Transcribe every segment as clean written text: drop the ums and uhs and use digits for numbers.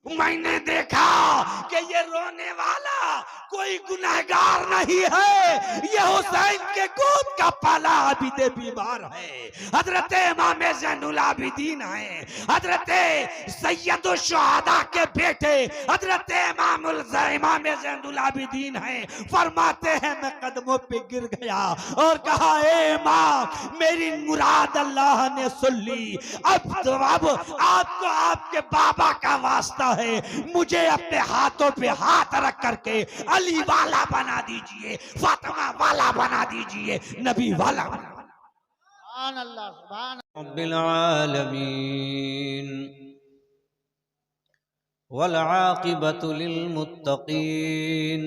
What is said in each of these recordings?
मैंने देखा कि ये रोने वाला कोई गुनहगार नहीं है, ये हुसैन के गोद का पाला आबिद बीमार है। हजरत इमाम ज़ैनुल आबिदीन है, हजरत सैयदुल शुहदा के बेटे हजरत इमाम ज़ैनुल आबिदीन है। फरमाते हैं मैं कदमों पे गिर गया और कहा, ए माँ मेरी मुराद अल्लाह ने सुन ली। अब आपको आपके बाबा का वास्ता है, मुझे अपने हाथों पे हाथ रख करके अली वाला बना दीजिए, फातिमा वाला बना दीजिए, नबी वाला बना। सुभान अल्लाह, सुभान रब्बिल आलमीन वल आक़िबतु लिल मुत्तक़ीन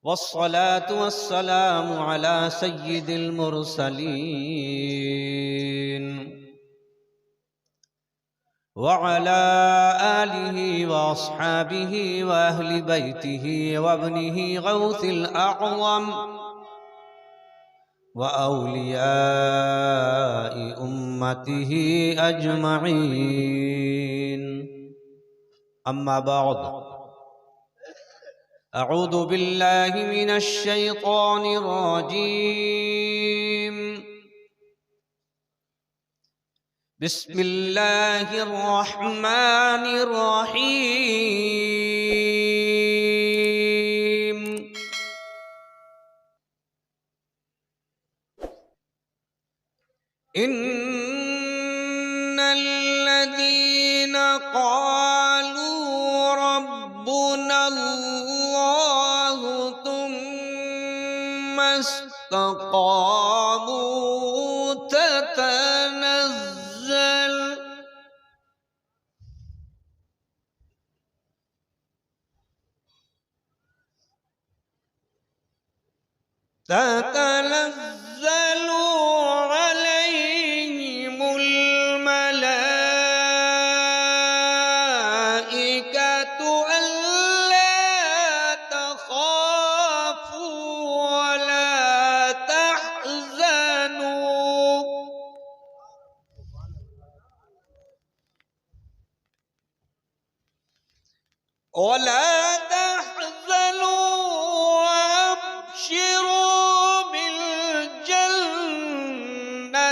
वस्सलातु वस्सलामु अला सय्यिदिल मुरसलीन व अला आलिहि व अस्हाबिहि व अहलि बैतिहि व इब्निहि गौसिल अअज़म व औलियाइ उम्मतिहि अजमईन। अम्मा बाद, अऊज़ु बिल्लाहि मिनश शैतानिर रजीम। बिस्मिल्लाहिर रहमानिर रहीम। इन्नल्लज़ीना क़ालू रब्बुनल्लाहु तुम्मा इस्तक़ामू ततनज़्ज़लु अलैहिमुल मलाइकतु अल्ला तख़ाफ़ू वला तहज़नू वला तहज़नू वअब्शिरू बिल जन्नतिल्लती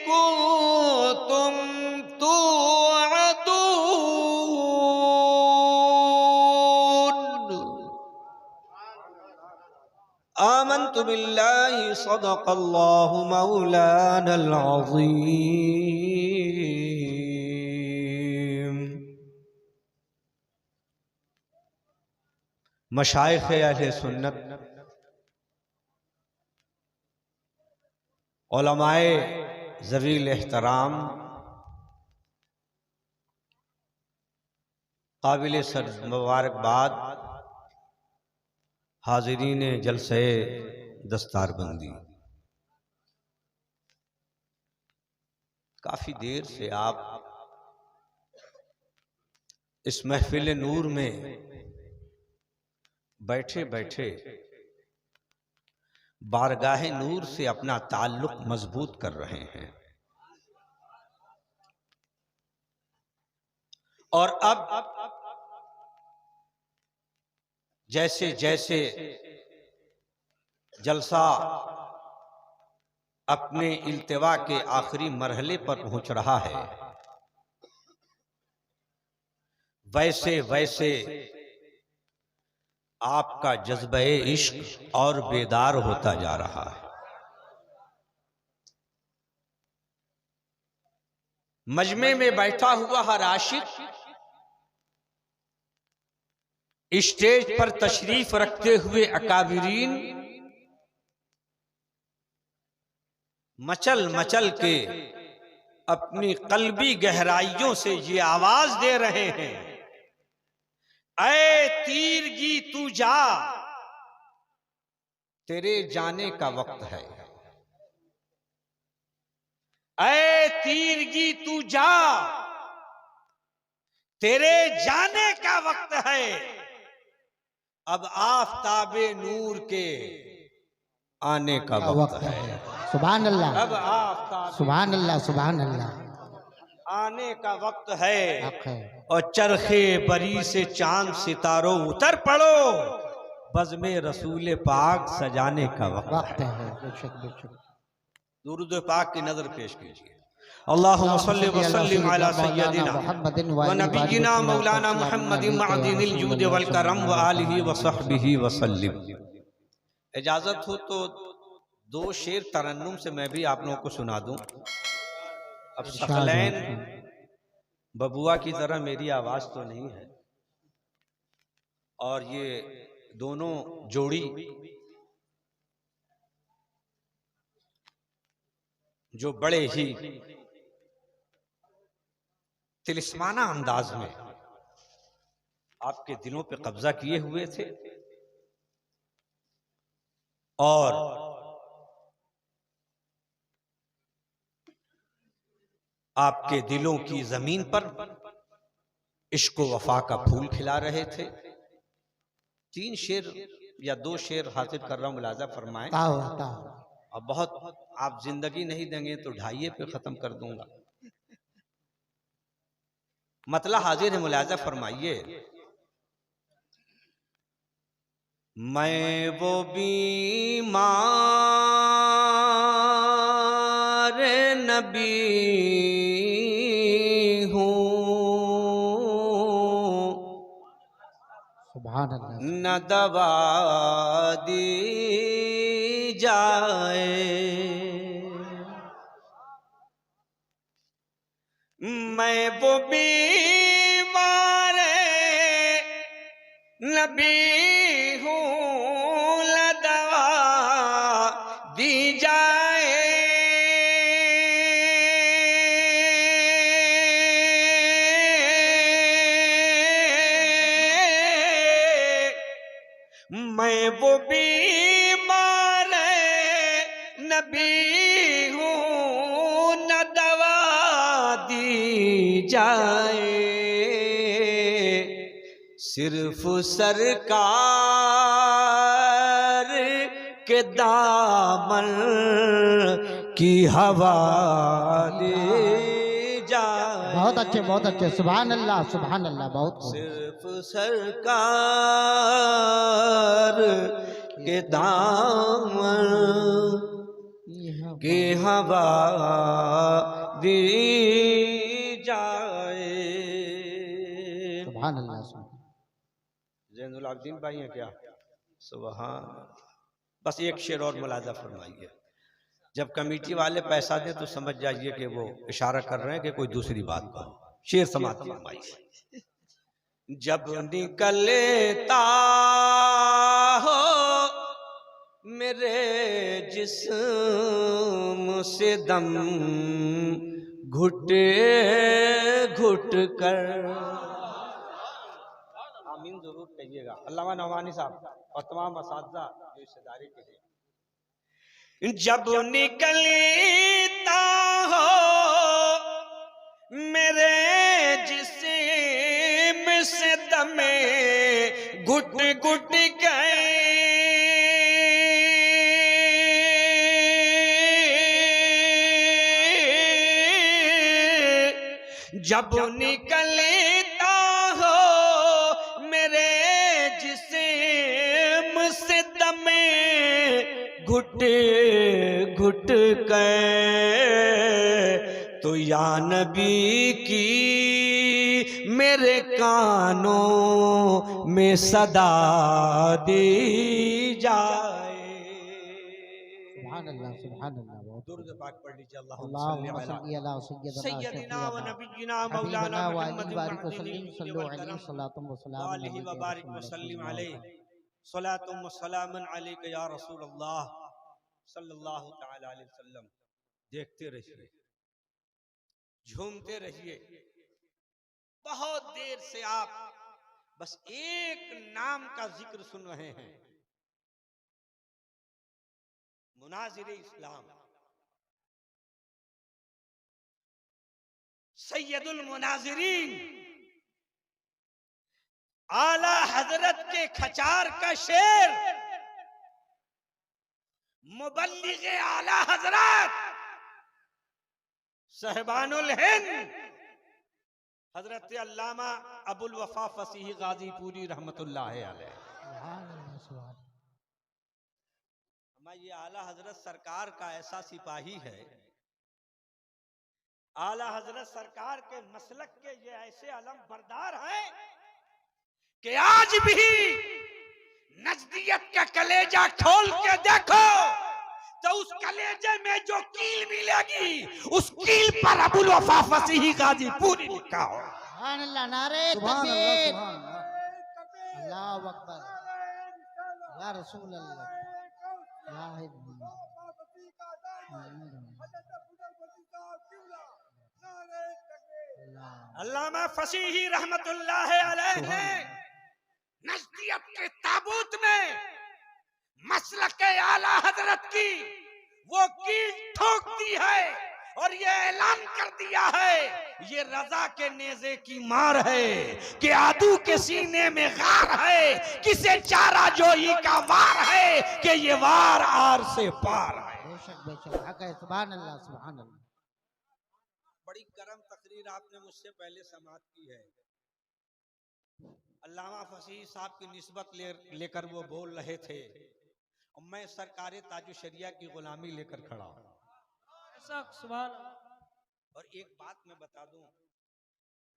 कुंतुम तुअदून। आमन्तु बिल्लाहि सदक़ल्लाहु मौलानल अज़ीम। मशाइख़ अहले सुन्नत, उलमाए ज़वील एहतराम, काबिल सर मुबारकबाद, हाज़रीन जलसे दस्तारबंदी, काफ़ी देर से आप इस महफिल नूर में बैठे बैठे बारगाह नूर से अपना ताल्लुक मजबूत कर रहे हैं। और अब जैसे जैसे जलसा अपने इल्तिवा के आखिरी मरहले पर पहुंच रहा है, वैसे वैसे आपका जज्बे इश्क और बेदार होता जा रहा है। मजमे में बैठा हुआ हर आशिक स्टेज पर तशरीफ रखते हुए अकाबिरीन मचल मचल के अपनी कल्बी गहराइयों से ये आवाज दे रहे हैं, ऐ तीरगी तू जा, तेरे जाने का वक्त है। ऐ तीरगी तू जा, तेरे जाने का वक्त है। अब आफ़ताबे नूर के आने का वक्त है। सुभान अल्लाह, अब आफ़ताब सुभान अल्लाह, सुभान अल्लाह। आने का वक्त है हक है। और चरखे बरी से चांद सितारों उतर पड़ो, बज़्मे रसूल पाक सजाने का वक्त वक्त है। है, बेशक बेशक। दुरूद पाक की नजर पेश कीजिए। अल्लाहुम्मा सल्लि व सल्लिम अला सय्यदिना व नबिय्यिना मौलाना मुहम्मदिन मअदिनिल जूद वल करम व आलिहि व सहबिहि व सल्लिम। इजाजत हो तो दो शेर तरन्नुम से मैं भी आप लोगों को सुना दूं। अब सकलैन बबुआ की तरह मेरी आवाज तो नहीं है, और ये दोनों जोड़ी जो बड़े ही तिलिस्माना अंदाज में आपके दिलों पे कब्जा किए हुए थे और आपके दिलों की जमीन पर इश्क व वफा का फूल खिला रहे थे। 3 शेर या 2 शेर हासिल कर रहा हूं, मुलाजा फरमाएं। अब बहुत आप जिंदगी नहीं देंगे तो ढाइये पे खत्म कर दूंगा। मतलब हाजिर है, मुलाजा फरमाइए। मैं वो बीमार नबी हूँ, सुभान अल्लाह। न दवा दी जाए, मैं वो बीमार नबी हूँ, न दवा दी जाए। मैं वो बीमार नबी हूँ, न दवा दी जाए। सिर्फ सरकार के दामन की हवा ले जाए। बहुत अच्छे, सुभान अल्लाह, सुभान अल्लाह, बहुत खूब। सिर्फ सरकार के दामन की हवा दी जाए। सुभान अल्लाह। ज़ैनुल आबिदीन भाई हैं क्या? सुभान। बस एक शेर और मुलाजा फरमाइए। जब कमेटी वाले पैसा दें तो समझ जाइए कि वो इशारा कर रहे हैं कि कोई दूसरी बात कहो। शेर समाप्त फरमाइए। जब निकलता हो मेरे जिस्म से दम, घुट घुट कर, आमीन जरूर कहिएगा। अल्लामा नवानी साहब और तमाम असातिज़ा जो इस इदारे के हैं। जब निकलता हो मेरे जिस्म से दमे, घुट घुट गए, जब निकलता हो मेरे जिस्म से दमे, घुट घुट के, तो या नबी की मेरे कानों में सदा दी जाए। सुभान अल्लाह, सुभान अल्लाह। बहुत दुरूद पाक पढ़ लीजिए। अल्लाहुम्मा सल्ली अला सय्यदिना व नबिय्यिना मौलाना मुहम्मदिन मअदिनिल जूद वल करम वालिहि व बारिक व सल्लिम अलैहि सलातुम व सलामुन अलैका या रसूल अल्लाह सल्लल्लाहु तआला अलैहि वसल्लम। देखते रहिए, झूमते रहिए। बहुत देर से आप बस एक नाम का जिक्र सुन रहे हैं, मुनाज़िर इस्लाम, सैयदुल मुनाज़िरीन, आला हजरत के खचार का शेर, मुबल्लिग़ आला हजरत साहिबानुल हिंद हजरत अल्लामा अबुल वफा फसीह गाजीपुरी रहमतुल्लाह अलैह। हमारे ये आला हजरत सरकार का ऐसा सिपाही है, आला हजरत सरकार के मसलक के ये ऐसे अलम बरदार हैं कि आज भी नजदियत का कलेजा खोल के देखो तो उस कलेजे में जो कील मिलेगी उस कील पर अबुल वफा फसीह गाजीपुरी लिखा हो। नारे तकबीर, अल्लाहु अकबर, या रसूल अल्लाह, या अल्लामा फसीही रहमतुल्लाह अलैह ने नजदियत के ताबूत में मसलक के आला हजरत की वो कील ठोक दी है और ये ऐलान कर दिया है, ये रजा के नेज़े की मार है कि आदू के सीने में गार है, किसे चारा जोई का वार है कि ये वार आर से पार है। बेशक हक है, सुभान अल्लाह, सुभान अल्लाह। बड़ी करम तकरीर आपने मुझसे पहले समाअत की है। अल्लामा फसीह साहब की निस्बत लेकर वो बोल रहे थे और मैं सरकार ताजु शरिया की गुलामी लेकर खड़ा हूं। सुभान। और एक बात मैं बता दूं,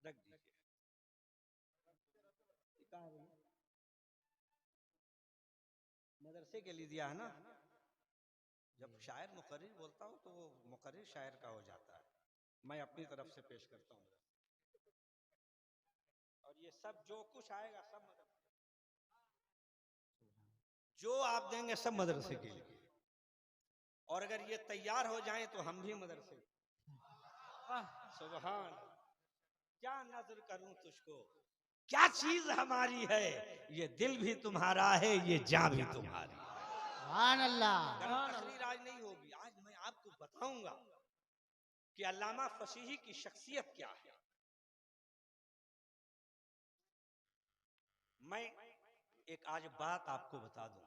रख दीजिए, मदरसे के लिए दिया है ना, जब शायर मुकर्रिर बोलता हूं तो वो मुकर्रिर शायर का हो जाता है, मैं अपनी तरफ से पेश करता हूं। और ये सब जो कुछ आएगा सब जो आप देंगे सब मदरसे के लिए, और अगर ये तैयार हो जाएं तो हम भी मदरसे। सुभान। क्या नजर करूं तुझको, क्या चीज हमारी है, ये दिल भी तुम्हारा है, ये जान भी तुम्हारी। सुभान अल्लाह। तकरीर आज नहीं होगी, आज मैं आपको बताऊंगा कि अल्लामा फसीही की शख्सियत क्या है। मैं एक आज बात आपको बता दूं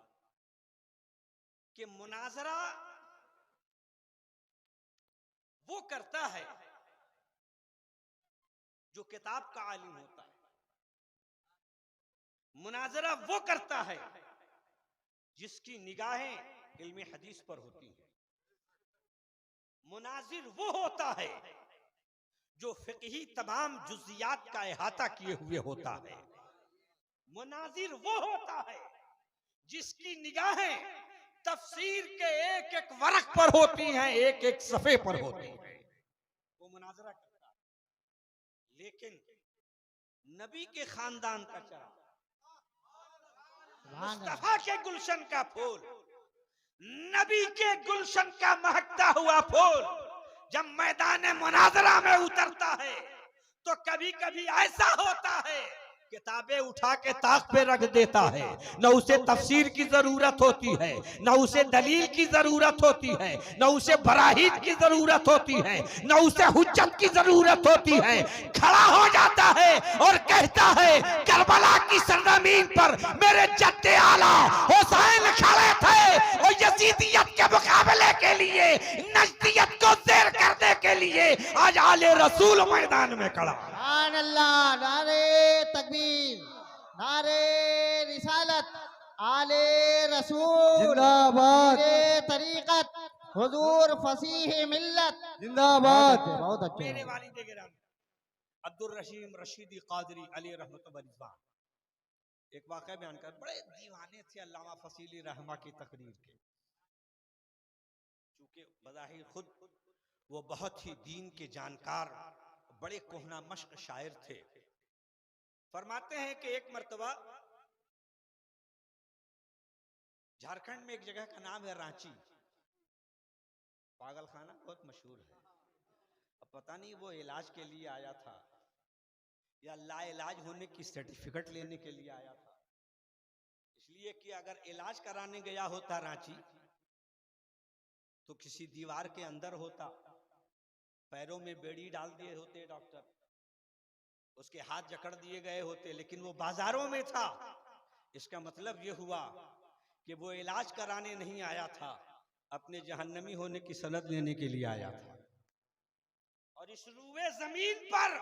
कि मुनाजरा वो करता है जो किताब का आलिम होता है, मुनाजरा वो करता है जिसकी निगाहें इल्म हदीस पर होती हैं, मुनाजिर वो होता है जो फिक़ही तमाम जुज़ियात का इहाता किए हुए होता है, मुनाजिर वो होता है जिसकी निगाहें तफसीर के एक एक वरक पर होती हैं, एक एक सफ़े पर होती हैं, वो मुनाजरा करता है। लेकिन नबी के खानदान का चरा, मुस्तफा के गुलशन का फूल, नबी के गुलशन का महकता हुआ फूल जब मैदान मुनाजरा में उतरता है तो कभी कभी ऐसा होता है किताबें उठा के ताक पे रख देता है, न उसे तफसीर की जरूरत होती है, न उसे दलील की जरूरत होती है, न उसे बराहीन की जरूरत होती है, न उसे हुज्जत की जरूरत होती है, खड़ा हो जाता है और कहता है करबला की सरजमीन पर मेरे जद्दे आला हुसैन खड़े थे और यजीदियत के मुकाबले के लिए, नजदियत को ज़ेर करने के लिए आज आले रसूल मैदान में खड़ा। सुभान अल्लाह। नारे तकबीर, नारे रिसालत, आले रसूल जिंदाबाद, तरीकत, हुजूर फसीह मिल्लत जिंदाबाद। बहुत अच्छे। मेरे वालिद गिरामी अब्दुल रशीम रशीदी कादरी अली रहमत बरिज़वान एक वाक़या बयान कर, बड़े दीवाने थे अल्लामा फसीली रहमा की तकरीर के, चूंकि बज़ाहिर खुद वो बहुत ही दीन के जानकार बड़े कोहना मश्क शायर थे। फरमाते हैं कि एक मर्तबा झारखंड में एक जगह का नाम है रांची, पागल खाना बहुत मशहूर है। अब पता नहीं वो इलाज के लिए आया था या लाइलाज होने की सर्टिफिकेट लेने के लिए आया था, इसलिए कि अगर इलाज कराने गया होता रांची तो किसी दीवार के अंदर होता, पैरों में बेड़ी डाल दिए होते डॉक्टर, उसके हाथ जकड़ दिए गए होते, लेकिन वो बाजारों में था। इसका मतलब ये हुआ कि वो इलाज कराने नहीं आया था, अपने जहन्नमी होने की सनद लेने के लिए आया था। और इस रूए जमीन पर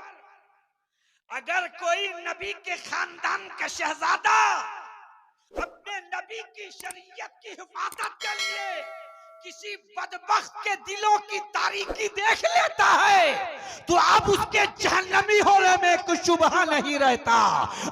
अगर कोई नबी के खानदान का शहजादा अपने नबी की शरीयत की हिफाजत के लिए किसी बदबख्त के दिलों की तारीकी देख लेता है तो अब उसके जहन्नमी होने में कुछ शुबहा नहीं रहता।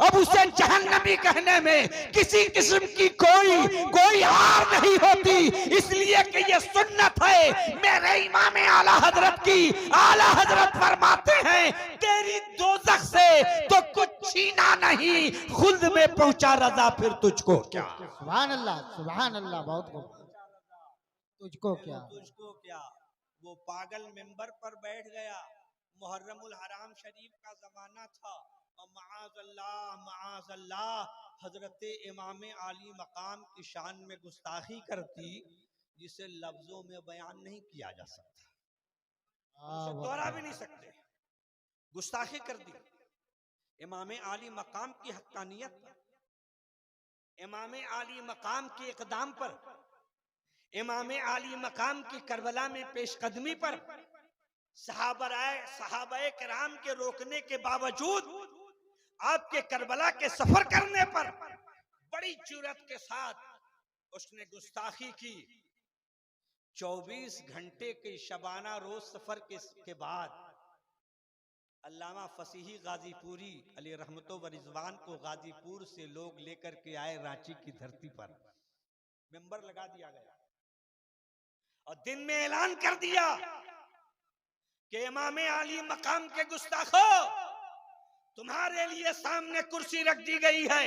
अब उसे जहन्नमी कहने में किसी किस्म की कोई हार नहीं होती, इसलिए कि ये सुन्नत है मेरे इमाम आला हजरत की। आला हजरत फरमाते हैं तेरी दोज़ख से तो कुछ छीना नहीं, खुल्द में पहुंचा रजा फिर तुझको क्या। सुभान अल्लाह, बहुत खूब। तुझको क्या, तुझको क्या। वो पागल मिंबर पर बैठ गया, मुहर्रमुल हराम शरीफ का जमाना था और माअज़ल्लाह हजरत इमाम आली मकाम की शान में गुस्ताखी करती जिसे लफ्जों में बयान नहीं किया जा सकता, उसे दोहरा भी नहीं सकते। गुस्ताखी कर दी इमाम आली मकाम की हक्कानियत पर, इमाम आली मकाम के इक़दाम पर, इमाम आली मकाम की करबला में पेशकदमी पर, सहाबाए किराम के रोकने के बावजूद आपके करबला के सफर करने पर बड़ी जुर्रत के साथ उसने गुस्ताखी की। 24 घंटे के शबाना रोज सफर के बाद अल्लामा फसीही गाजीपुरी अली रहमतो व रिजवान को गाजीपुर से लोग लेकर के आए रांची की धरती पर, मिंबर लगा दिया गया और दिन में ऐलान कर दिया कि इमाम आली मकाम के गुस्ताखो तुम्हारे लिए सामने कुर्सी रख दी गई है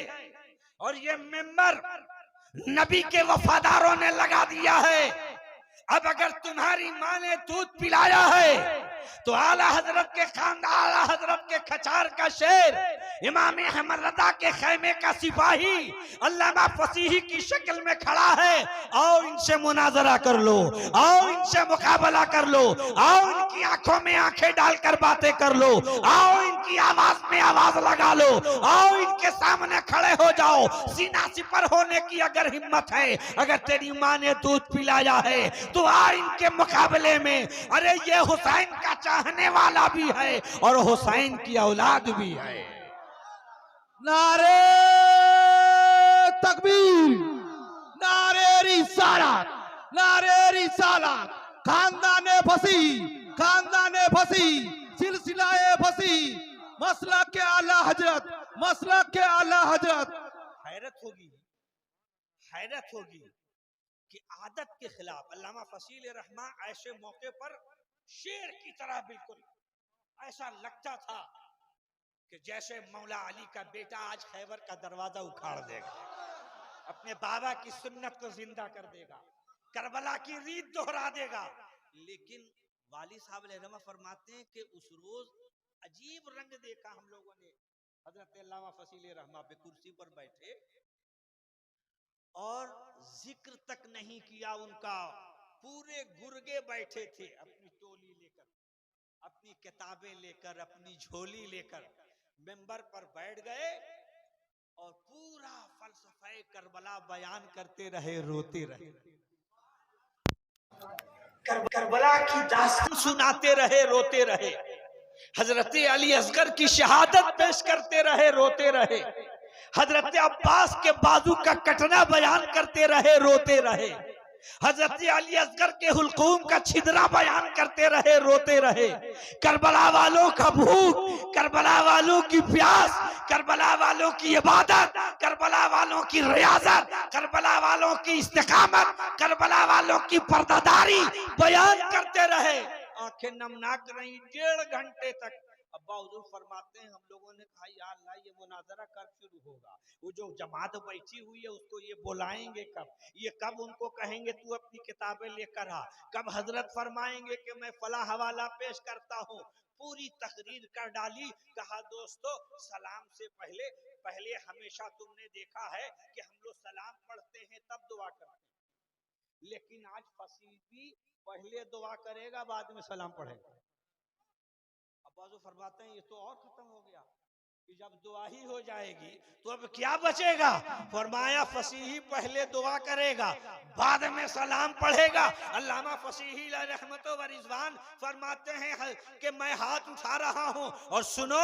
और ये मिंबर नबी के वफादारों ने लगा दिया है। अब अगर तुम्हारी माँ ने दूध पिलाया है तो आला हजरत के खानदान, आला हजरत के खचार का शेर, इमाम अहमद रजा के खैमे का सिपाही अल्लामा फसीही की शक्ल में खड़ा है। आओ इनसे मुनाजरा कर लो, आओ इनसे मुकाबला कर लो, आओ इनकी आंखों में आंखें डालकर बातें कर लो, आओ इनकी आवाज में आवाज लगा लो, आओ इनके सामने खड़े हो जाओ। सीना सिपर होने की अगर हिम्मत है, अगर तेरी माँ ने दूध पिलाया है तो आ इनके मुकाबले में। अरे ये हुसैन का चाहने वाला भी है और हुसैन की औलाद भी है। नारे तकबीर, नारे रिसालत, नारे रिसालत। खानदाने फसी, सिलसिलाए फसी, मसलक के आला हजरत, मसलक के आला हजरत। हैरत होगी कि आदत के खिलाफ अल्लामा फसील रहमा ऐसे मौके पर शेर की तरह बिल्कुल ऐसा लगता था कि जैसे मौला अली का बेटा आज खैबर का दरवाजा उखाड़ देगा, अपने बाबा की सुन्नत को जिंदा कर देगा, करबला की रीत दोहरा देगा। लेकिन वाली साहब रहमा फरमाते हैं कि उस रोज अजीब रंग देखा हम लोगों ने। हजरत अल्लामा फसील रहमा पे कुर्सी पर बैठे और जिक्र तक नहीं किया उनका, पूरे गुर्गे बैठे थे अपनी टोली लेकर, अपनी किताबें लेकर, अपनी झोली लेकर मिंबर पर बैठ गए और पूरा फलसफे करबला बयान करते रहे, रोते रहे, करबला की दास्तान सुनाते रहे, रोते रहे, हजरत अली असगर की शहादत पेश करते रहे, रोते रहे, हजरत अब्बास के बाजू का कटना बयान करते रहे, रोते रहे, हजरत अली असगर के हुलकूम का छिदरा बयान करते रहे, रोते रहे। करबला वालों का भूख, करबला वालों की प्यास, करबला वालों की इबादत, करबला वालों की रियाजत, करबला वालों की इस्तिकामत, करबला वालों की पर्दादारी बयान करते रहे। आंखें नमनाक रही 1.5 घंटे तक। अब्बा हुजूर फरमाते हैं हम लोगों ने कहा या अल्लाह ये मुनाजरा कब शुरू होगा, वो जो जमात बैठी हुई है उसको ये बुलाएंगे कब, ये कब उनको कहेंगे तू अपनी किताबें लेकर आ, कब हजरत फरमाएंगे कि मैं फला हवाला पेश करता हूँ। पूरी तकरीर कर डाली। कहा दोस्तों सलाम से पहले हमेशा तुमने देखा है कि हम लोग सलाम पढ़ते हैं तब दुआ करते हैं, लेकिन आज फसील भी पहले दुआ करेगा बाद में सलाम पढ़ेगा। अब्बाजू फरमाते हैं ये तो और खत्म हो गया। कि जब दुआ ही हो जाएगी तो अब क्या बचेगा। फरमाया फसीही पहले दुआ करेगा, बाद में सलाम पढ़ेगा। अल्लामा फसीही रहमतो व रिजवान फरमाते हैं कि मैं हाथ उठा रहा हूं और सुनो,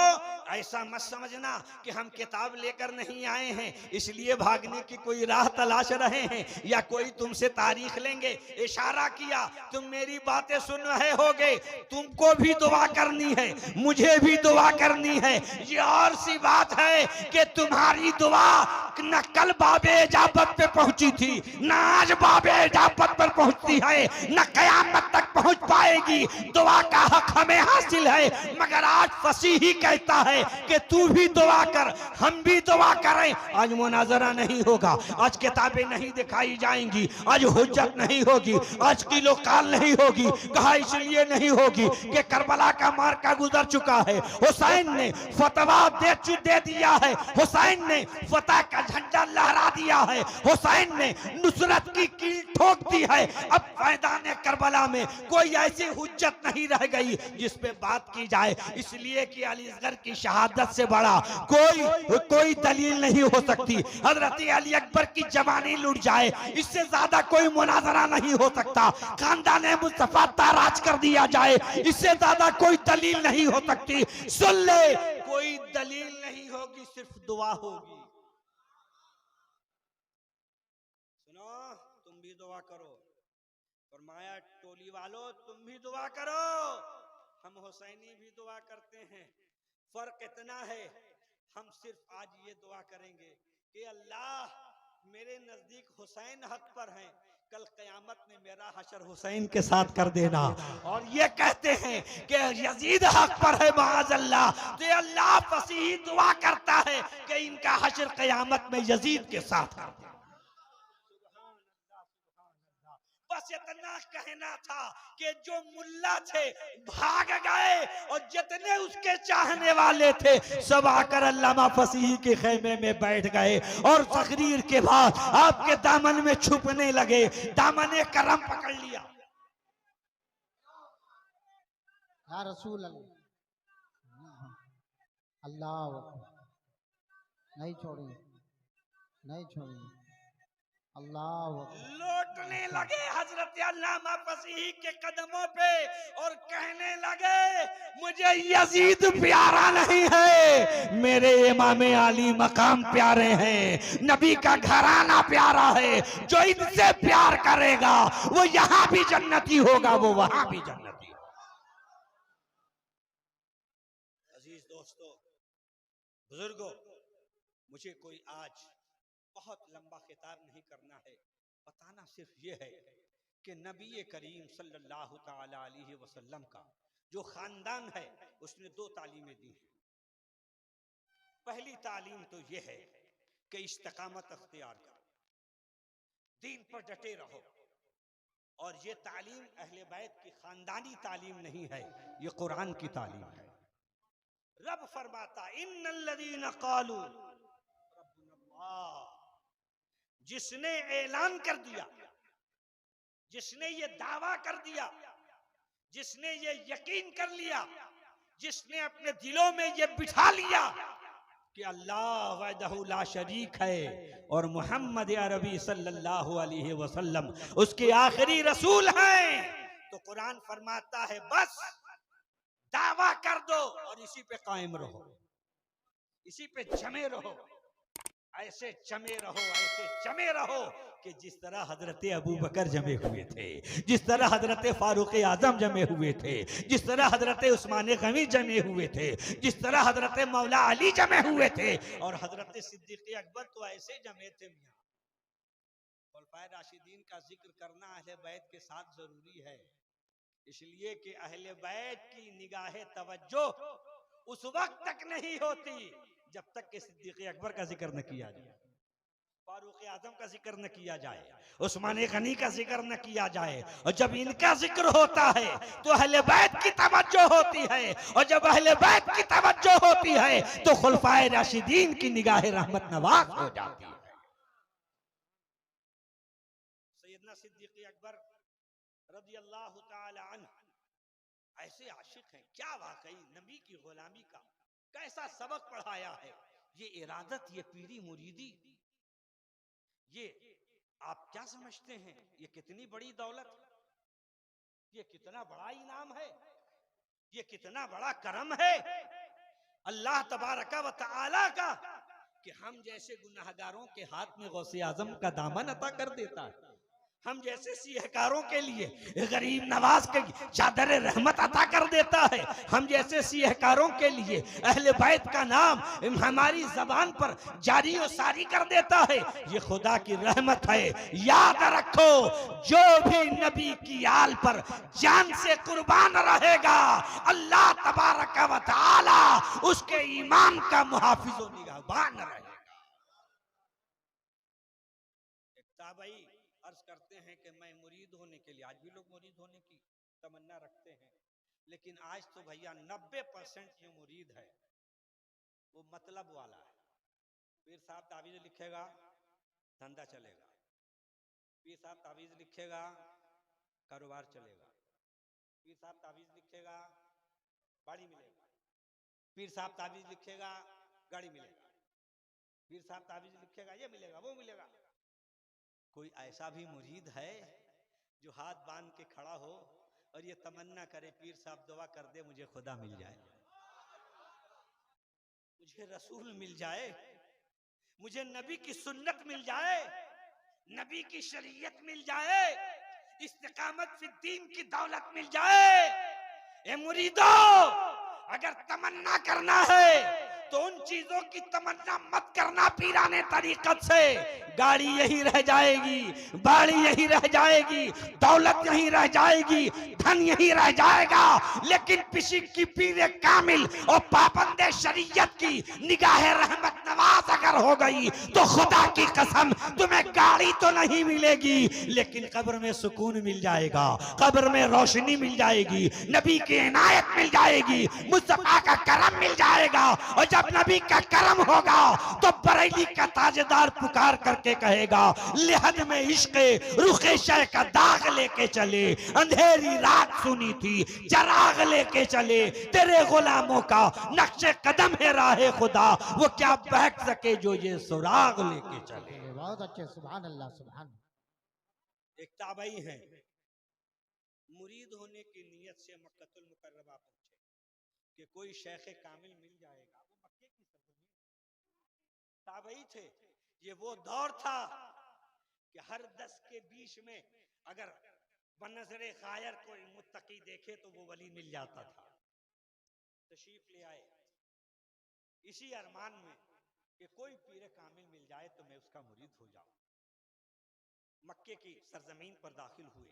ऐसा मत समझना कि हम किताब लेकर नहीं आए हैं इसलिए भागने की कोई राह तलाश रहे हैं या कोई तुमसे तारीख लेंगे। इशारा किया, तुम मेरी बातें सुन रहे होगे, तुमको भी दुआ करनी है, मुझे भी दुआ करनी है। ये और सी बात है कि तुम्हारी दुआ न कल बाबे इजाबत पे पहुंची थी, न आज बाबे इजाबत पर पहुंचती है, न कयामत तक पहुंच पाएगी। दुआ का हक हमें हासिल है, मगर आज फसीही कहता है कि तू भी दुआ कर, हम भी दुआ करें। आज मुनाजरा नहीं होगा, आज किताबें नहीं दिखाई जाएंगी, आज हुज्जत नहीं होगी, आज किलो काल नहीं होगी। कहा इसलिए नहीं होगी कि करबला का मार्का गुजर चुका है, हुसैन ने फतवा दे दिया है, हुसैन ने फतह का झंडा लहरा दिया है, हुसैन ने नुसरत की कील ठोक दी है। अब मैदान करबला में कोई ऐसी हुज्जत नहीं रह गई जिस पे बात की जाए, इसलिए कि अली असगर की शहादत से बड़ा कोई दलील नहीं हो सकती। हजरत अली अकबर की जवानी लुट जाए, इससे ज्यादा कोई मुनाजरा नहीं हो सकता। खानदान मुस्तफा ताराज कर दिया जाए, इससे ज्यादा कोई दलील नहीं हो सकती। सुन ले, कोई दलील नहीं होगी, सिर्फ दुआ होगी। सुनो, तुम भी दुआ करो। फरमाया टोली वालों तुम भी दुआ करो, हम हुसैनी भी दुआ करते हैं। फर्क इतना है, हम सिर्फ आज ये दुआ करेंगे कि अल्लाह मेरे नजदीक हुसैन हक पर हैं, कल कयामत में मेरा हशर हुसैन के साथ कर देना। और ये कहते हैं कि यजीद हक पर है माअज़ल्लाह, तो अल्लाह फसीही दुआ करता है कि इनका हशर कयामत में यजीद के साथ कर देना। बस इतना कहना था कि जो मुल्ला थे भाग गए और जितने उसके चाहने वाले थे सब आकर अल्लामा फसीही के खेमे में बैठ गए और तकरीर के बाद आपके दामन में छुपने लगे, दामने करम पकड़ लिया। या रसूल अल्लाह, नहीं छोड़ेंगे, नहीं छोड़ेंगे, अल्लाह। लौटने लगे हजरत अल्लामा फसीही के कदमों पे और कहने लगे मुझे यजीद प्यारा नहीं है, मेरे इमाम अली मकाम प्यारे हैं, नबी का घराना प्यारा है। जो इनसे प्यार करेगा वो यहाँ भी जन्नती होगा, वो वहां भी जन्नती होगा। अजीज दोस्तों, बुजुर्गों, मुझे कोई आज बहुत लंबा खिताब नहीं करना है, बताना सिर्फ ये है कि नबी करीम सल्लल्लाहु ताला अलैहि वसल्लम का जो खानदान है उसने दो तालीमें दी हैं। पहली तालीम तो ये है कि इस्तिकामत अख्तियार करो, दीन पर डटे रहो। और ये तालीम अहले बैत की खानदानी तालीम नहीं है, ये कुरान की तालीम है। रब फरमाता इन्नल्लज़ीना क़ालू रब्बुनल्लाह, जिसने ऐलान कर दिया, जिसने ये दावा कर दिया, जिसने ये यकीन कर लिया, जिसने अपने दिलों में ये बिठा लिया कि अल्लाह वहदहु ला शरीक है और मोहम्मद अरबी सल्लल्लाहु अलैहि वसल्लम उसके आखिरी रसूल हैं, तो कुरान फरमाता है बस दावा कर दो और इसी पे कायम रहो, इसी पे जमे रहो, ऐसे जमे रहो, ऐसे जमे रहो कि जिस तरह हजरत अबू बकर जमे हुए थे, जिस तरह हजरत फारूक आजम जमे हुए थे, जिस तरह हजरत उस्मान गनी जमे हुए थे, जिस तरह हजरत मौला अली जमे हुए थे और हजरत सिद्दीक अकबर तो ऐसे जमे थे। मियां खुलफाए राशिदीन का जिक्र करना अहले बैत के साथ जरूरी है, इसलिए कि अहले बैत की निगाहे तवज्जो उस वक्त तक नहीं होती जब तक कि सिद्दीक अकबर का जिक्र न किया जाए, फारूक आजम का जिक्र न किया जाए, उस्मान गनी का जिक्र न किया जाए। और जब इनका जिक्र होता है तो अहले बैत की तवज्जो होती है, और जब अहले बैत की तवज्जो होती है तो खुलफाए राशिदीन की निगाह रहमत नवाज हो जाती है। सैयदना सिद्दीक अकबर रज़ी अल्लाह ताला अन्हु ऐसे आशिक हैं, क्या वाकई नबी की गुलामी का कैसा सबक पढ़ाया है। ये इरादत, ये पीरी मुरीदी, ये आप क्या समझते हैं ये कितनी बड़ी दौलत, ये कितना बड़ा इनाम है, ये कितना बड़ा करम है अल्लाह तबारक व तआला का कि हम जैसे गुनाहगारों के हाथ में गौसे आजम का दामन अता कर देता है। हम जैसे सिहकारों के लिए गरीब नवाज के चादर रहमत अता कर देता है। हम जैसे सिहकारों के लिए अहले बैत का नाम हमारी जबान पर जारी और सारी कर देता है। ये खुदा की रहमत है। याद रखो, जो भी नबी की आल पर जान से कुर्बान रहेगा, अल्लाह तबारक व तआला उसके ईमान का मुहाफिज व निगहबान रहेगा। एक ताबई अर्ज करते हैं कि मैं मुरीद होने के लिए, आज भी लोग मुरीद होने की तमन्ना रखते हैं, लेकिन आज तो भैया 90% जो मुरीद है वो मतलब वाला है। पीर साहब तावीज़ लिखेगा, धंधा चलेगा। पीर साहब तावीज़ लिखेगा, कारोबार चलेगा। पीर साहब तावीज़ लिखेगा, बाड़ी मिलेगा। पीर साहब तावीज़ लिखेगा, गाड़ी मिलेगा। पीर साहब तावीज़ लिखेगा, ये मिलेगा, वो मिलेगा। कोई ऐसा भी मुरीद है जो हाथ बांध के खड़ा हो और ये तमन्ना करे, पीर साहब दुआ कर दे मुझे खुदा मिल जाए, मुझे रसूल मिल जाए, मुझे नबी की सुन्नत मिल जाए, नबी की शरीयत मिल जाए, इस्तिकामत फी दीन की दौलत मिल जाए। ए मुरीदो, अगर तमन्ना करना है तो उन चीजों की तमन्ना मत करना पीराने तरीकत से। गाड़ी यही रह जाएगी, बाड़ी यही रह जाएगी, दौलत यही रह जाएगी, धन यही रह जाएगा, लेकिन पिशी की पीरे कामिल और पाबंदे शरीयत की निगाह रहमत नवाज अगर हो गई तो खुदा की कसम तुम्हें गाड़ी तो नहीं मिलेगी, लेकिन कब्र में सुकून मिल जाएगा, कब्र में रोशनी मिल जाएगी, नबी की इनायत मिल जाएगी, मुस्तफा का करम मिल जाएगा। और जब नबी का करम होगा तो बरेली का ताजेदार पुकार करके कहेगा, लिहद में इश्क रुखे शय का दाग लेके चले, अंधेरी रात सुनी थी चराग लेके चले, तेरे गुलामों का नक्शे कदम है राहे खुदा, वो क्या बहक सके जो ये सुराग लेके चले। बहुत अच्छे, सुभान अल्लाह सुभान। एक ताबई है, मुरीद होने की नियत से मक्कतुल मुकर्रमा पहुंचे कि कोई शेख कामिल मिल जाएगा। वो मक्के की सरजमीन ताबई थे। ये वो दौर था कि हर 10 के बीच में अगर बनज़रे खायर कोई मुत्तकी देखे तो वो वली मिल जाता था। तशरीफ ले आए इसी अरमान में कि कोई पीर कामिल मिल जाए तो मैं उसका मुरीद हो जाऊं। मक्के की सरजमीन पर दाखिल हुए,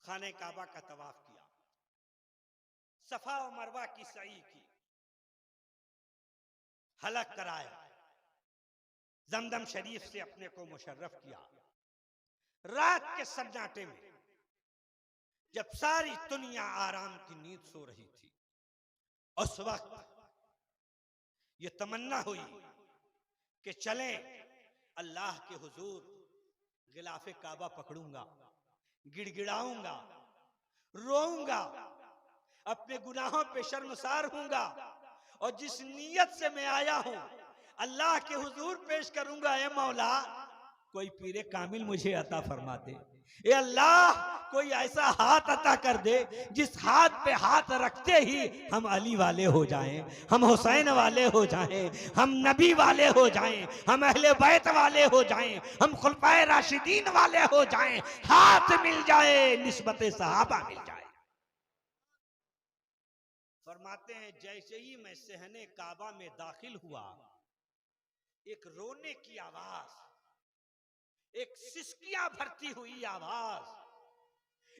खाने काबा का तवाफ किया, सफा और मरवा की सई की, हलक कराया, जमदम शरीफ से अपने को मुशर्रफ किया। रात के सन्नाटे में जब सारी दुनिया आराम की नींद सो रही थी, उस वक्त ये तमन्ना हुई कि चले अल्लाह के हुजूर गिलाफे काबा पकड़ूंगा, गिड़गिड़ाऊंगा, रोऊंगा, अपने गुनाहों पे शर्मसार हूंगा और जिस नीयत से मैं आया हूं अल्लाह के हुजूर पेश करूंगा, ए मौला कोई पीरे कामिल मुझे अता फरमा दे, ए अल्लाह कोई ऐसा हाथ अता कर दे जिस हाथ पे हाथ रखते ही हम अली वाले हो जाएं, हम हुसैन वाले हो जाएं, हम नबी वाले हो जाएं, हम अहले बैत वाले हो जाएं, हम खुलफाए राशिदीन वाले हो जाएं, हाथ मिल जाए, निस्बत सहाबा मिल जाए। फरमाते हैं जैसे ही मैं सहने काबा में दाखिल हुआ, एक रोने की आवाज, एक सिसकियां भरती हुई आवाज,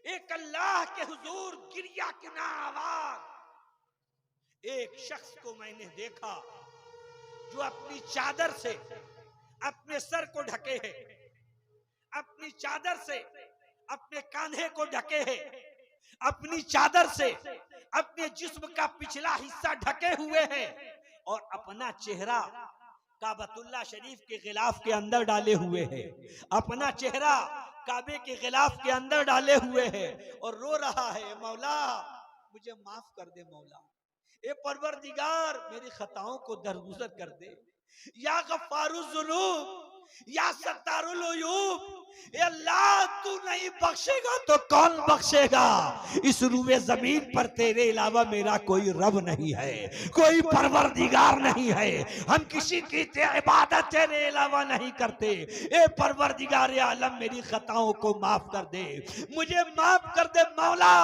एक अल्लाह के हुजूर गिरिया की ना आवाज। एक शख्स को मैंने देखा जो अपनी चादर से अपने सर को ढके है, अपनी चादर से अपने कांधे को ढके है, अपनी चादर से अपने जिस्म का पिछला हिस्सा ढके हुए है और अपना चेहरा काबतुल्लाह शरीफ के गिलाफ के अंदर डाले हुए है, अपना चेहरा काबे के गिलाफ के अंदर डाले हुए है और रो रहा है, मौला मुझे माफ कर दे, मौला ए परवरदिगार मेरी खताओं को दरगुजर कर दे, या गफ्फारुज़ ज़ुनूब, या सत्तारुल उयूब। ए अल्लाह तू नहीं बख्शेगा तो कौन बख्शेगा? इस रूए जमीन पर तेरे अलावा मेरा कोई रब नहीं है, कोई परवरदिगार नहीं है। हम किसी की इबादत तेरे अलावा नहीं करते। ए परवरदिगार आलम मेरी खताओं को माफ कर दे, मुझे माफ कर दे मौला।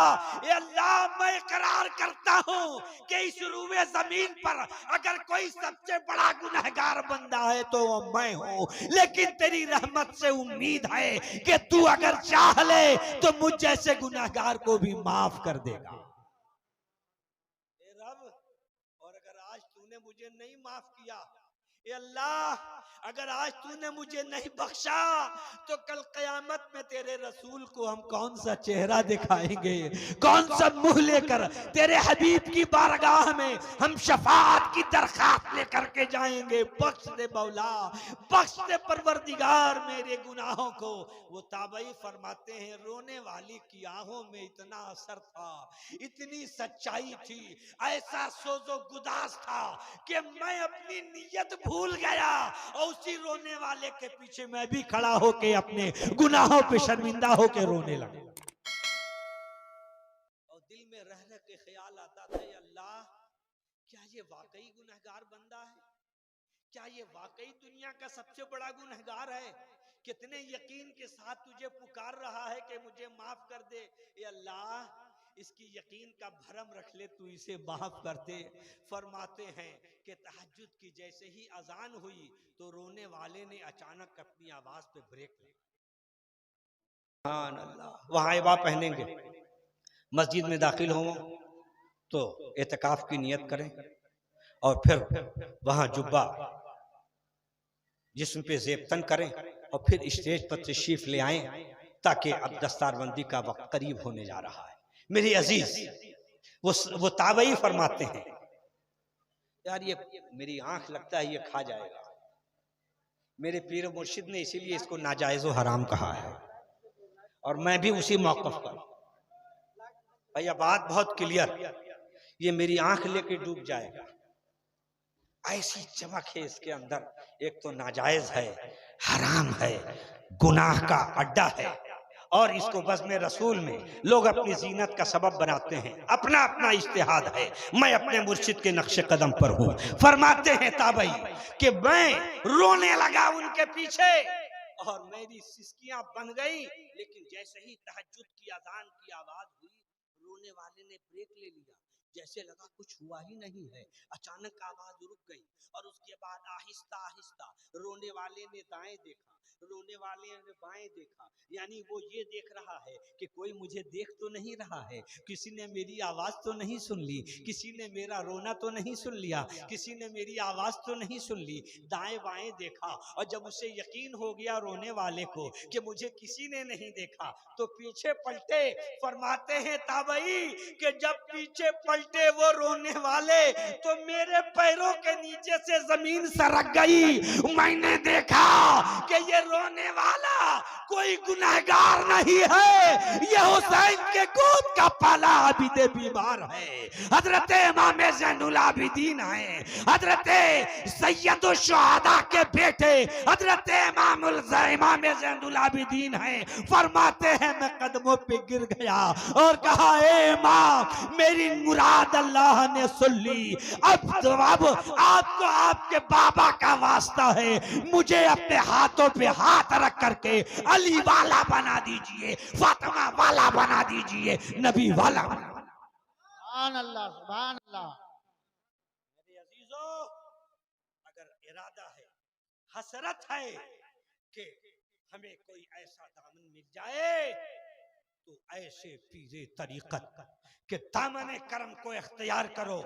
ए अल्लाह मैं इकरार करता हूँ कि इस रूए जमीन पर अगर कोई सबसे बड़ा गुनहगार बंदा है तो वो मैं हूँ, लेकिन तेरी रहमत से उम्मीद है कि तू अगर चाह ले तो मुझ जैसे गुनहगार को भी माफ कर देगा। ए रब, और अगर आज तूने मुझे नहीं माफ किया, ए अल्लाह अगर आज तूने मुझे नहीं बख्शा तो कल कयामत में तेरे रसूल को हम कौन सा चेहरा दिखाएंगे, कौन सा मुंह लेकर तेरे हबीब की बारगाह में हम शफाअत की दरखास्त लेकर के जाएंगे। बख्श दे मौला, बख्श दे परवरदिगार मेरे गुनाहों को। वो ताबई फरमाते हैं रोने वाली की आंखों में इतना असर था, इतनी सच्चाई थी, ऐसा सोजो गुदास था कि मैं अपनी नियत भूल गया और उसी रोने वाले के पीछे मैं भी खड़ा होके अपने गुनाहों पे शर्मिंदा होके रोने लगा। और दिल में रह रह के ख्याल आता था, अल्लाह क्या ये वाकई गुनहगार बंदा है? क्या ये वाकई दुनिया का सबसे बड़ा गुनहगार है? कितने यकीन के साथ तुझे पुकार रहा है कि मुझे माफ कर दे। ए अल्लाह इसकी यकीन का भरम रख ले, तू इसे माफ कर दे। फरमाते हैं कि तहज्जुद की जैसे ही अजान हुई तो रोने वाले ने अचानक अपनी आवाज पे ब्रेक लिया। वहां इबा पहनेंगे, मस्जिद में दाखिल हो तो एतकाफ की नियत करें और फिर वहां जुब्बा जिस्म पे जेबतन करें और फिर स्टेज पर तशरीफ ले आए, ताकि अब दस्तारबंदी का वक्त करीब होने जा रहा है। मेरे अजीज, वो ताबई फरमाते हैं, यार ये मेरी आंख लगता है ये खा जाएगा। मेरे पीर मुर्शिद ने इसीलिए इसको नाजायज व हराम कहा है, और मैं भी उसी मौक़िफ़ पर। भैया बात बहुत क्लियर, ये मेरी आंख लेके डूब जाएगा। ऐसी चमक है इसके अंदर, एक तो नाजायज है, हराम है, गुनाह का अड्डा है, और इसको बज़्म रसूल में लोग अपनी जीनत का सबब बनाते हैं। अपना अपना इज्तिहाद है, मैं अपने मुर्शिद के नक्शे कदम पर हूँ। फरमाते हैं ताबई कि मैं रोने लगा उनके पीछे और मेरी सिसकियां बन गई, लेकिन जैसे ही तहज्जुद की अजान की आवाज हुई रोने वाले ने ब्रेक ले लिया, जैसे लगा कुछ हुआ ही नहीं है। अचानक आवाज रुक गई और उसके बाद आहिस्ता आहिस्ता रोने वाले ने दाएं देखा, रोने वाले ने बाएं देखा, यानी वो ये देख रहा है कि कोई मुझे देख तो नहीं रहा है, किसी ने मेरी आवाज तो नहीं सुन ली, किसी ने मेरा रोना तो नहीं सुन लिया, किसी ने मेरी आवाज तो नहीं सुन ली। दाएं बाएं देखा और जब उसे यकीन हो गया रोने वाले को कि मुझे किसी ने नहीं देखा तो पीछे पलटे। फरमाते हैं ताबई कि जब पीछे पलटे वो रोने वाले तो मेरे पैरों के नीचे से जमीन सरक गई। मैंने देखा कि ये रोने वाला कोई गुनहगार नहीं है, ये हुसैन के गोद का पाला आबिदे बीमार है, हजरत इमाम ज़ैनुल आबिदीन है, हजरत सैयदुल शुहदा के बेटे हजरत इमाम ज़ैनुल आबिदीन है। फरमाते हैं मैं कदमों पे गिर गया और कहा, ए माँ मेरी मुराद अल्लाह ने सुन ली, अब आपको आपके बाबा का वास्ता है, मुझे अपने हाथों पे हाथ रख करके अली वाला बना दीजिए, फातिमा वाला बना दीजिए, नबी वाला बना। सुभान अल्लाह, सुभान अल्लाह। मेरे अजीजों, अगर इरादा है, हसरत है कि हमें कोई ऐसा दामन मिल जाए तो ऐसे पीरे तरीकत के दामन करम को इख्तियार करो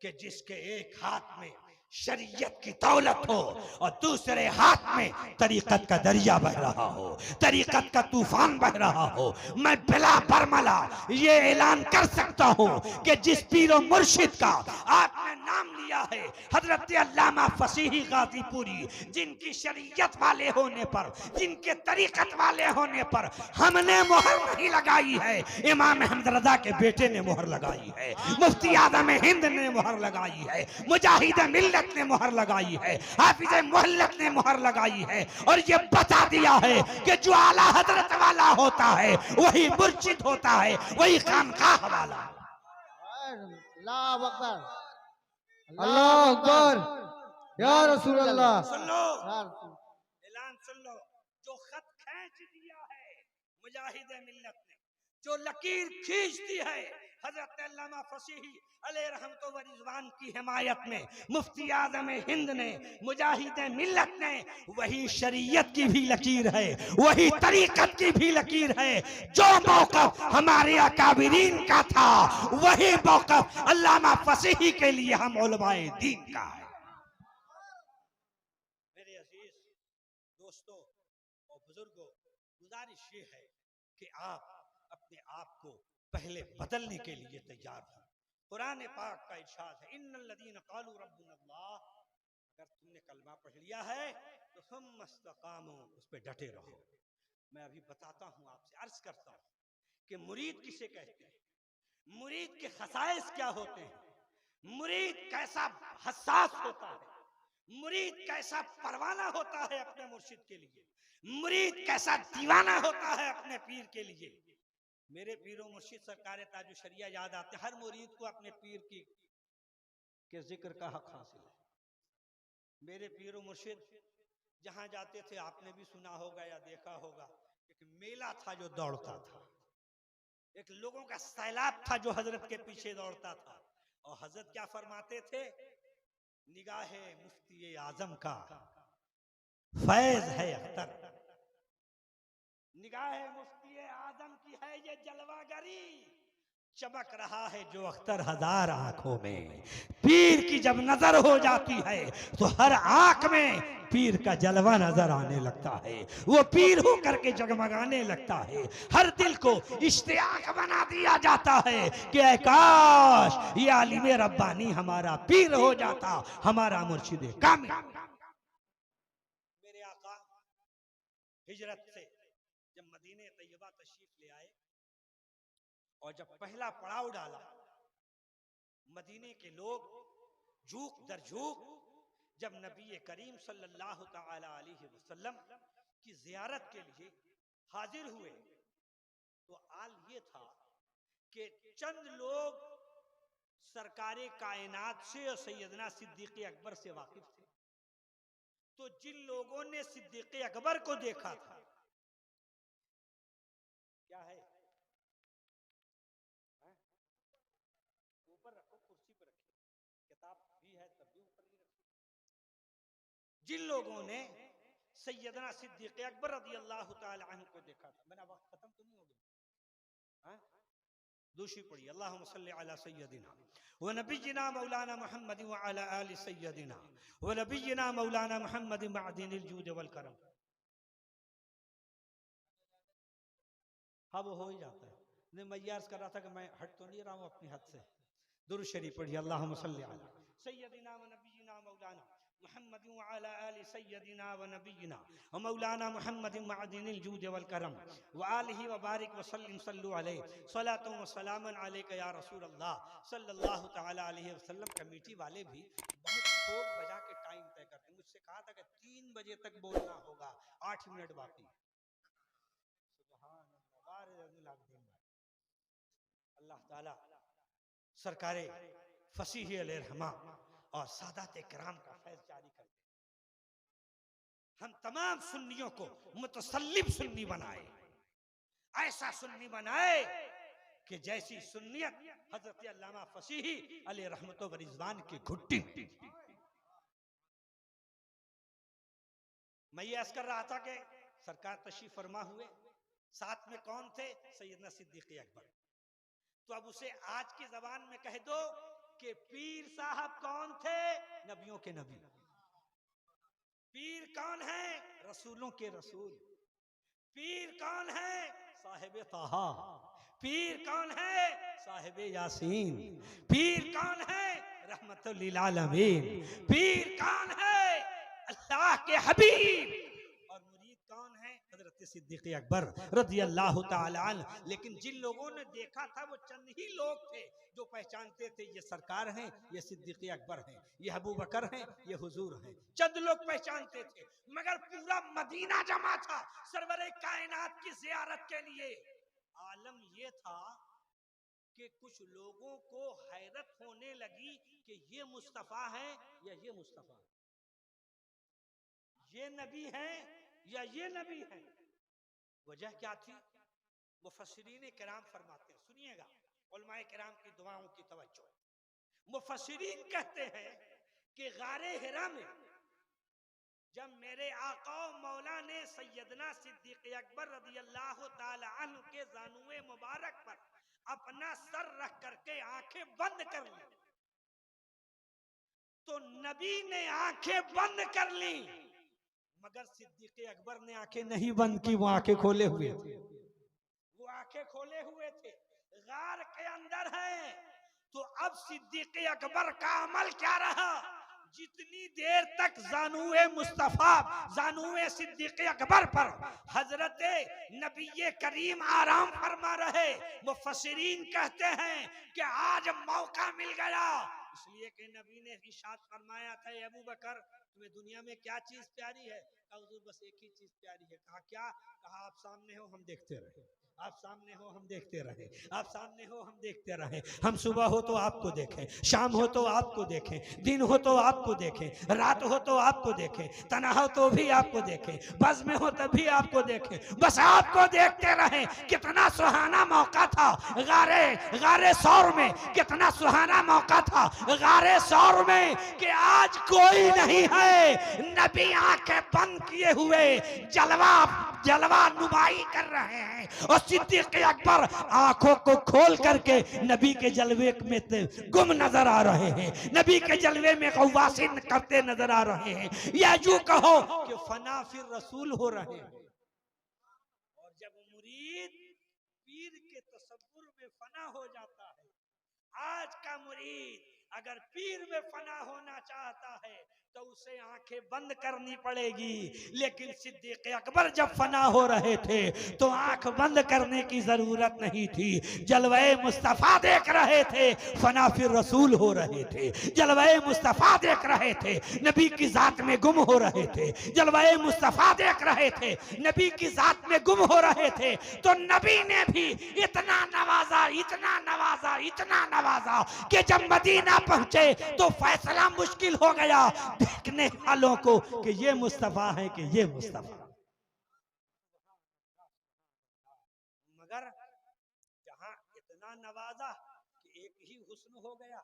कि जिसके एक हाथ में शरीयत की दौलत हो और दूसरे हाथ में तरीकत का दरिया बह रहा हो, तरीकत का तूफान बह रहा हो, मैं बिला बरमला ये ऐलान कर सकता हूँ कि जिस पीरो मुर्शिद का आपने नाम लिया है, हजरत अल्लामा फसीही गाजीपुरी, जिनकी शरीयत वाले होने पर, जिनके तरीकत वाले होने पर हमने मोहर नहीं लगाई है, इमाम अहमद रजा के बेटे ने मोहर लगाई है, मुफ्ती आजम हिंद ने मोहर लगाई है, मुजाहिद मिल्लत ने मोहर लगाई है, हाफिज मोहल्लत ने मोहर लगाई है, और ये बता दिया है कि जो आला हजरत वाला होता है वही मुर्शिद होता है, वही खानकाह वाला। अल्लाह अकबर, अल्लाह अकबर, या रसूल अल्लाह। सुन लो, ऐलान सुन लो, जो खत खींच दिया है मुजाहिद मिल्लत ने, जो लकीर खींच दी है हजरत अल्लामा फसीही अलैहि रहमतो व रिज़वान की हिमायत में, मुफ्ती आज़म हिंद ने, मुजाहिद मिल्लत ने, वही शरीयत की भी लकीर है, वही तरीकत की भी लकीर है। जो मौक़िफ़ हमारे अकाबिरीन का था वही मौक़िफ़ अल्लामा फसीही के लिए हम उलमाए दीन का है। मेरे अजीज दोस्तों और बुजुर्गों, गुजारिश ये है कि आप अपने आप को पहले बदलने के लिए तैयार हो। कुरान पाक का इरशाद है, इन्नल्लज़ीना क़ालू रब्बुनल्लाह, अगर तुमने कलमा पढ़ लिया है तो सुम्मा इस्तक़ामू, उस पे डटे रहो। मैं अभी बताता हूँ, आपसे अर्ज करता हूँ कि मुरीद किसे कहते हैं, मुरीद के खसाइस क्या होते हैं, मुरीद कैसा हसास होता है, मुरीद कैसा परवाना होता है अपने मुर्शिद के लिए, मुरीद कैसा दीवाना होता है अपने पीर के लिए। मेरे पीरो मुर्शिद सरकार ताजु शरिया याद आते, हर मुरीद को अपने पीर की के जिक्र का हक हासिल है। मेरे पीरो मुर्शिद जहां जाते थे, आपने भी सुना होगा या देखा होगा, एक मेला था जो दौड़ता था, एक लोगों का सैलाब था जो हजरत के पीछे दौड़ता था, और हजरत क्या फरमाते थे, निगाहे मुफ्ती आजम का फैज है अख्तर, निगाहे मुफ्ती आजम की है ये जलवागरी, चमक रहा है जो अख्तर हजार आंखों में। पीर की जब नजर हो जाती है तो हर आंख में पीर का जलवा नजर आने लगता है, वो पीर हो करके जगमगाने लगता है, हर दिल को इश्तियाक बना दिया जाता है कि ऐ काश ये आलिम रब्बानी हमारा पीर हो जाता, हमारा मुर्शिद कामिल। मेरे आका हिजरत से जब मदीने तैयबा तशरीफ ले आए और जब पहला पड़ाव डाला, मदीने के लोग झूक दर झूक जब नबी करीम सल्लल्लाहु तआला अलैहि वसल्लम की जियारत के लिए हाजिर हुए, तो हाल ये था कि चंद लोग सरकारे कायनात से और सैयदना सिद्दीक़ अकबर से वाकिफ थे। तो जिन लोगों ने सिद्दीक़ अकबर को देखा था, क्या है, ऊपर रखो, कुर्सी पर रखिए, किताब भी है तब भी ऊपर ही रखिए। जिन लोगों ने सैयदना सिद्दीक़ अकबर रज़ियल्लाहु ताला अन्हु को देखा था, मेरा वक्त खत्म तो नहीं हो गया, दूसरी पढ़िए, अल्लाहुम्मा सल्ली अला सय्यदिना व नबिय्यिना मौलाना मुहम्मद व अला आलि सय्यदिना व नबिय्यिना मौलाना मुहम्मद मअदीनिल जूद वल करम। हाँ, वो हो ही जाता है। नहीं, मैं अर्ज कर रहा था कि मैं हट तो नहीं रहा हूँ अपनी हद से। दुरूद शरीफ पढ़िए, अल्लाहुम्मा सल्ली अला सय्यदिना व नबिय्यिना मौलाना मुहम्मद व अला आलि सय्यदिना व नबिय्यिना व मौलाना मुहम्मद मअदीनिल जूद वल करम व आलिहि व बारिक व सल्लिम सल्लु अलैहि सलातु व सलामन अलैका या रसूल अल्लाह सल्लल्लाहु तआला अलैहि वसल्लम। कमेटी वाले भी बहुत ठोक बजा के टाइम तय करते हैं। मुझसे कहा था कि 3 बजे तक बोलना होगा, 8 मिनट बाकी। अल्लाह ताला सरकारे फसीह अलैहिर्रहमा और सादात किराम का फैज जारी कर दे। हम तमाम सुन्नियों को मुतसल्लिम सुन्नी बनाए, ऐसा सुन्नी बनाए कि जैसी सुन्नियत हजरत अल्लामा फसीही अलैहि रहमतो व रिज़वान की घुट्टी में। मैं ये अर्ज कर रहा था कि सरकार तशरीफ फरमा हुए, साथ में कौन थे, सैयदना सिद्दीक़ अकबर। तो अब उसे आज की जबान में कह दो कि पीर साहब कौन थे, नबियों के नबी। पीर कौन है? रसूलों के रसूल। पीर कौन है? साहिब ताहा। पीर कौन है? साहिब यासीन। पीर कौन है? रहमतुल लिल आलमीन। पीर कौन है? अल्लाह के हबीब। और मुरीद कौन है? हजरत सिद्दीक़ अकबर रज़ी अल्लाह ताला अन्हु। लेकिन जिन लोगों ने देखा था वो चंद ही लोग थे जो पहचानते थे ये सरकार हैं, ये सिद्दीक़ अकबर हैं, ये अबू बकर हैं, ये हुजूर हैं। चंद लोग पहचानते थे, मगर पूरा मदीना जमा था सरवरे कायनात की ज़ियारत के लिए। आलम ये था कि कुछ लोगों को हैरत होने लगी कि ये मुस्तफा है या ये मुस्तफा, ये नबी है या ये नबी है। वजह क्या थी? मुफस्सिरीन किराम फरमाते हैं, सुनिएगा, उलमाए किराम की दुआओं की तवज्जो। मुफस्सिरीन कहते हैं कि गारे हिरा में जब मेरे आका मौला ने सैयदना सिद्दीक़ अकबर रज़ी अल्लाह ताला अन्हु के ज़ानुए मुबारक पर अपना सर रख करके आंखें बंद कर ली, तो नबी ने आंखें बंद कर ली, मगर सिद्दीक़ अकबर ने आंखें नहीं बंद की, वो आंखें खोले हुए थे। वो आंखें खोले हुए थे, गार के अंदर है। तो अब सिद्दीक़ अकबर का अमल क्या रहा? जितनी देर तक ज़ानुए मुस्तफा, ज़ानुए सिद्दीक़ अकबर पर हजरत नबी करीम आराम फरमा रहे, मुफस्सिरीन कहते हैं कि आज मौका मिल गया, इसलिए कि नबी ने इरशाद फरमाया था, अबू बकर तुम्हें दुनिया में क्या चीज प्यारी है? कहा हुजूर बस एक ही चीज प्यारी है। कहा क्या? कहा आप सामने हो हम देखते रहे, आप सामने हो हम देखते रहे, आप सामने हो हम देखते रहे। हम सुबह हो तो आपको देखें, शाम हो तो आपको देखें, दिन हो तो आपको देखें, रात हो तो आपको देखें, तन्हा हो तो भी आपको देखें, बस में हो तब भी आपको देखें, बस आपको देखते रहे। कितना सुहाना मौका था गारे सौर में, कितना सुहाना मौका था गारे सौर में कि आज कोई नहीं है, नबी आंखें बंद किए हुए जलवा नुमाई कर रहे हैं, और सिद्दीक़ अकबर आंखों को खोल करके नबी के जलवे में गुम नजर आ रहे हैं, नबी के जलवे में गवासी करते नजर आ रहे हैं, या यूं कहो कि फना फिर रसूल हो रहे हैं। और जब मुरीद पीर के तसव्वुर में फना हो जाता है, आज का मुरीद अगर पीर में फना होना चाहता है तो उसे आंखें बंद करनी पड़ेगी। लेकिन सिद्दीक़ अकबर जब फना हो रहे थे तो आंख बंद करने की जरूरत नहीं थी, जलवे मुस्तफा देख रहे थे, फना फिर रसूल हो रहे थे, जलवे मुस्तफा देख रहे थे, नबी की जात में गुम हो रहे थे, जलवे मुस्तफा देख रहे थे, नबी की जात में गुम हो रहे थे। तो नबी ने भी इतना नवाजा, इतना नवाजा, इतना नवाजा कि जब मदीना पहुंचे तो फैसला मुश्किल हो गया देखने वालों को कि ये मुस्तफा है कि ये मुस्तफा। मगर जहां इतना नवाजा कि एक ही हुस्न हो गया,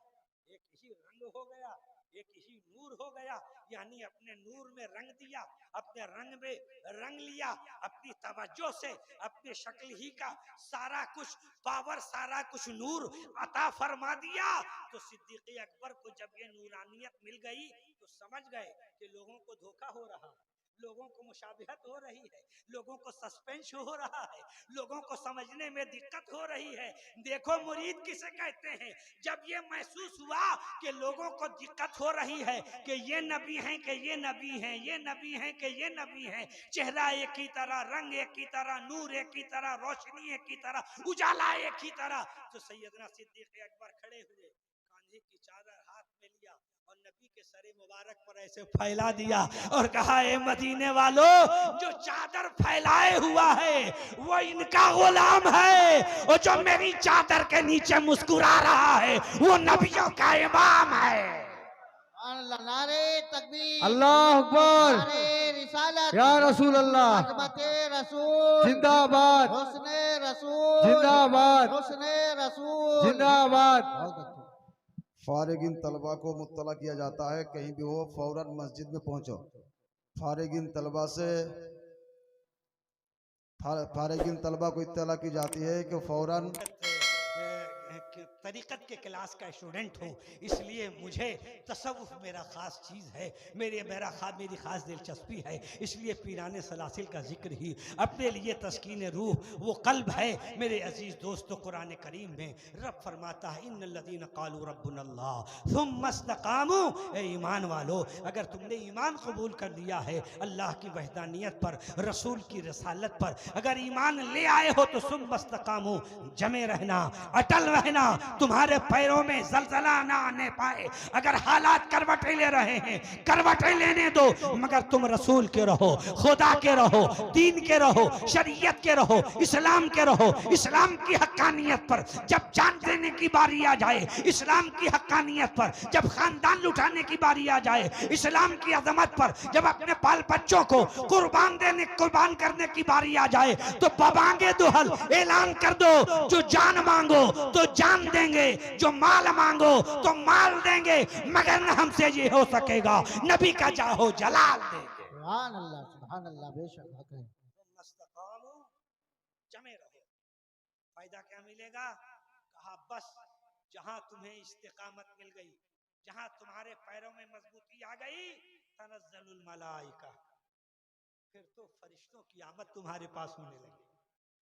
एक ही रंग हो गया, एक ही नूर हो गया, यानी अपने नूर में रंग दिया, अपने रंग में रंग लिया, अपनी तवज्जो से अपने शक्ल ही का सारा कुछ पावर, सारा कुछ नूर अता फरमा दिया। तो सिद्दीक़ अकबर को जब ये नूरानियत मिल गई तो समझ गए कि लोगों को धोखा हो रहा है, लोगों को मुशाबिहत हो रही है, लोगों को सस्पेंस हो रहा है, लोगों को समझने में दिक्कत हो रही है। देखो मुरीद किसे कहते हैं? जब ये महसूस हुआ कि लोगों को दिक्कत हो रही है कि ये नबी हैं कि ये नबी हैं, ये नबी हैं कि ये नबी हैं, चेहरा एक ही तरह, रंग एक ही तरह, नूर एक ही तरह, रोशनी एक ही तरह, उजाला एक ही तरह, तो सैयदना सिद्दीक़ अकबर खड़े हुए, कांधे की चादर हाथ में लिया और नबी के सरे मुबारक पर ऐसे फैला दिया और कहा, ए मदीने वालों, जो चादर फैलाए हुआ है वो इनका गुलाम है, और जो मेरी चादर के नीचे मुस्कुरा रहा है वो नबियों का इमाम है। नारे तकबीर, अल्लाह अकबर, नारे रिसालत, या रसूल अल्लाह, अज़मते रसूल जिंदाबाद, हुस्ने रसूल जिंदाबाद, हुस्ने रसूल जिंदाबाद। बहुत अच्छा। फारिगिन तलबा को मुत्तला किया जाता है, कहीं भी हो फौरन मस्जिद में पहुंचो। फारिगिन तलबा को इत्तला की जाती है कि फौरन तरीक़त के क्लास का स्टूडेंट हूँ, इसलिए मुझे तसव्वुफ़ मेरा ख़ास चीज़ है, मेरी ख़ास दिलचस्पी है, इसलिए पीराने सलासिल का जिक्र ही अपने लिए तस्कीन रूह वो कल्ब है। मेरे अजीज़ दोस्तों, कुरान करीम में रब फरमाता है इन्नल्लज़ीना क़ालू रब्बुनल्लाह सुम्मा इस्तक़ामू, ए ईमान वालो, अगर तुमने ईमान कबूल कर लिया है अल्लाह की वहदानियत पर, रसूल की रसालत पर अगर ईमान ले आए हो तो सुम्मा इस्तक़ामू, जमे रहना, अटल रहना, तुम्हारे पैरों में जलजला ना आने पाए। अगर हालात करवटें ले रहे हैं, करवटें लेने दो, मगर तुम रसूल के रहो, खुदा के रहो, दीन के रहो, शरीयत के रहो, इस्लाम के रहो। इस्लाम की हक्कानियत पर जब जान देने की बारी आ जाए, इस्लाम की हक्कानियत पर जब खानदान लुटाने की बारी आ जाए, इस्लाम की अजमत पर जब अपने बाल बच्चों को कुर्बान करने की बारी आ जाए, तो बबांगे दुहल ऐलान कर दो, जो जान मांगो तो जान देंगे, जो माल मांगो तो माल देंगे, मगर न हमसे ये हो सकेगा, नबी का जाहो जलाल देंगे। सुभान अल्लाह, बेशक हक है। मस्तकामो, जमे रहो। फायदा क्या मिलेगा? कहा बस जहां तुम्हें इस्तिकामत मिल गई, जहां तुम्हारे पैरों में मजबूती आ गई, तनज़्ज़लुल मलाइका, फिर तो फरिश्तों की आमद तुम्हारे पास होने लगी,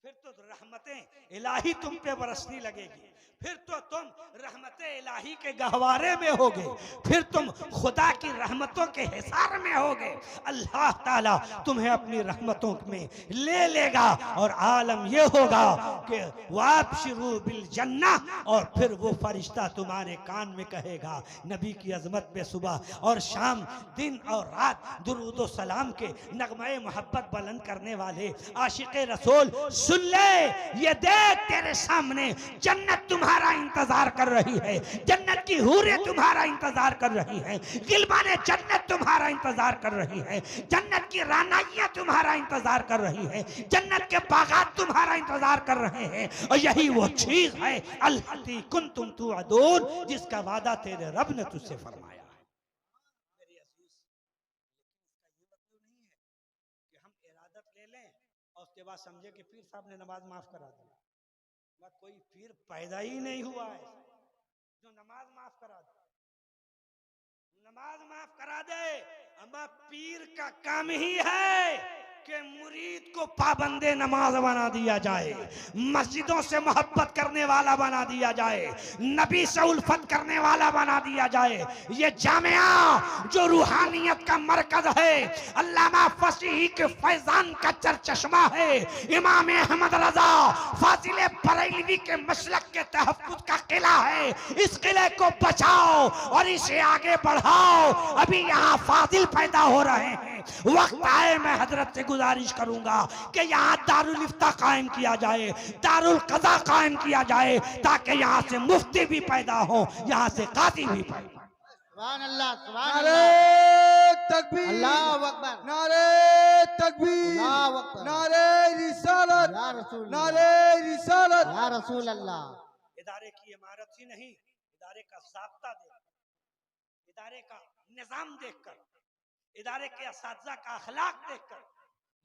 फिर तो रहमतें इलाही तुम पे बरसने लगेगी, फिर तो तुम रहमतें इलाही के गहवारे में होगे, फिर तुम खुदा की रहमतों के हिसार में होगे। अल्लाह ताला तुम्हें अपनी रहमतों में ले लेगा और आलम ये होगा कि वाबशिरू बिल जन्नह, और फिर वो फरिश्ता तुम्हारे कान में कहेगा, नबी की अजमत पे सुबह और शाम, दिन और रात दुरूद व सलाम के नगमे मोहब्बत बुलंद करने वाले आशिक़े रसूल, सुन ले, ये देख तेरे सामने जन्नत तुम्हारा इंतजार कर रही है, जन्नत की हूरें तुम्हारा इंतजार कर रही हैं, गिलबाने जन्नत तुम्हारा इंतजार कर रही है, जन्नत की रानाइयां तुम्हारा इंतजार कर रही है, जन्नत के बागात तुम्हारा इंतजार कर रहे हैं। और यही वो चीज है अल्लती कुंतुम तुअदून, जिसका वादा तेरे रब ने तुझसे फरमाया है। मेरे अजीज, इसका ये मतलब नहीं है कि हम इरादत ले लें और उसके बाद समझे कि पीर साहब ने नमाज माफ करा दिया। वह कोई पीर पैदा ही नहीं हुआ है जो नमाज माफ करा दे। नमाज माफ करा दे, अम्मा पीर का काम ही है कि मुरीद को पाबंदे नमाज बना दिया जाए, मस्जिदों से मोहब्बत करने वाला बना दिया जाए, नबी से उल्फत करने वाला बना दिया जाए। ये जामिया जो रूहानियत का मरकज है, अल्लामा फसीही के फैजान का चश्मा है, इमाम अहमद रजा फाजिले बरेलवी के मसलक के तहफ्फुज का किला है। इस किले को बचाओ और इसे आगे बढ़ाओ। अभी यहाँ फाजिल पैदा हो रहे हैं, वक्त आए मैं हजरत से गुजारिश करूंगा कि यहाँ दारुल इफ्ता कायम किया जाए, दारुल कज़ा कायम किया जाए, ताकि यहाँ से मुफ्ती भी पैदा हो, यहाँ से काजी भी पैदा। सुभान अल्लाह, सुभान नारे अल्लाह, तकबीर, अल्लाहु अकबर, नारे तकबीर, अल्लाहु अकबर, नारे रिसालत, या रसूल अल्लाह, नारे रिसालत। या रसूल अल्लाह। इदारे की इमारत ही नहीं, इदारे का ज़ाब्ता देखकर, इदारे का निज़ाम देखकर, इदारे के असातिज़ा का अखलाक देखकर,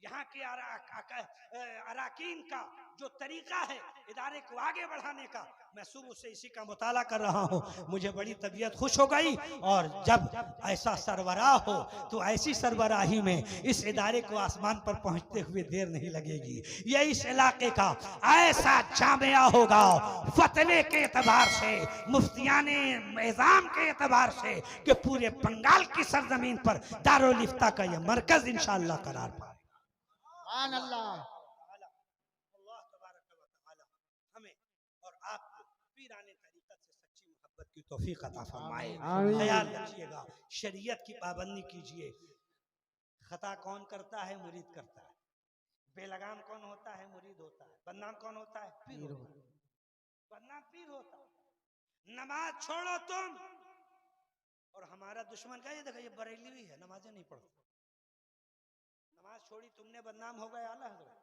यहाँ के अराकीन का जो तरीका है इदारे को आगे बढ़ाने का, मैं शुरू से इसी का मुताला कर रहा हूँ। मुझे बड़ी तबीयत खुश हो गई, और जब ऐसा सरबराह हो तो ऐसी सरबराही में इस इदारे को आसमान पर पहुँचते हुए देर नहीं लगेगी। ये इस इलाके का ऐसा जामिया होगा, फतवे के एतबार से, मुफ्तियाने निज़ाम के एतबार से, कि पूरे बंगाल की सरजमीन पर दारुल इफ्ता का यह मरकज इंशाअल्लाह करार पाए। सुभान अल्लाह। हमें और आपको पीराने तरीक़त से सच्ची मोहब्बत की तौफीक अता फरमाए। आमीन। ख्याल रखिएगा, शरीयत की पाबंदी कीजिए। खता कौन करता है? मुरीद करता है। बेलगाम कौन होता है? मुरीद होता है। बदनाम कौन होता है? पीर होता है। बदनाम पीर होता है। नमाज छोड़ो तुम, और हमारा दुश्मन का ये देखो, ये बरेलवी है, नमाजें नहीं पढ़ता। नमाज छोड़ी तुमने, बदनाम हो गए आला हज़रत।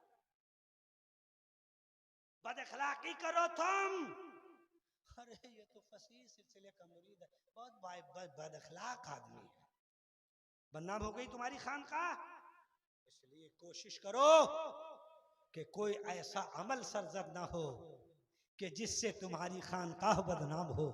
बदअखलाकी करो तुम, अरे ये तो फसीह सिलसिले का मुरीद है, बहुत बदअखलाक आदमी है, बदनाम हो गई तुम्हारी खानकाह। इसलिए कोशिश करो कि कोई ऐसा अमल सरजद ना हो कि जिससे तुम्हारी खानकाह बदनाम हो,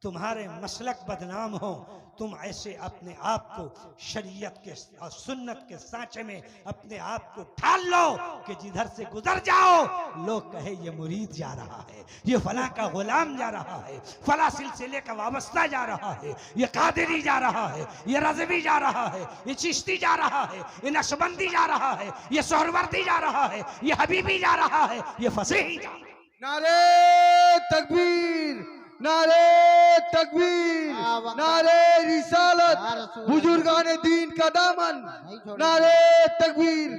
तुम्हारे मसलक बदनाम हो, तुम ऐसे अपने आप को शरीयत के और सुन्नत के सांचे में अपने आप को ढाल लो कि जिधर से गुजर जाओ लोग कहे ये मुरीद जा रहा है, ये फला का गुलाम जा रहा है, फला सिलसिले का वाबस्ता जा रहा है, ये कादिरी जा रहा है, ये रज़वी जा रहा है, ये चिश्ती जा रहा है, ये नक्शबंदी जा रहा है, ये सोहरवर्दी जा रहा है, ये हबीबी जा रहा है, ये फसीही जा रहा है। नारे तकबीर, नारे तकबीर, नारे रिसालत, बुजुर्गाने दीन का दामन, नारे तकबीर।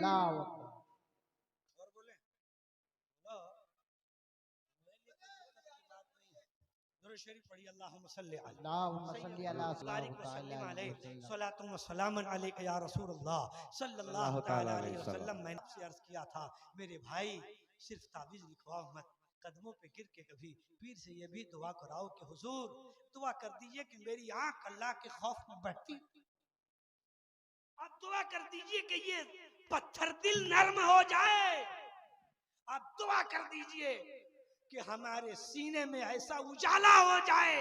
शरीफ पढ़ी अल्लाहुम्मा सल्ली अलैहि या रसूलल्लाह सल्लल्लाहु तआला अलैहि वसल्लम। मैंने आपसे अर्ज किया था मेरे भाई सिर्फ ताबीज लिखवाओ मत, कदमों पे गिर के कभी पीर से ये भी दुआ कराओ कि हुजूर दुआ कर दीजिए कि मेरी आंख अल्लाह के खौफ में बढ़ती। आप दुआ कर दीजिए कि ये पत्थर दिल नर्म हो जाए। आप दुआ कर दीजिए कि हमारे सीने में ऐसा उजाला हो जाए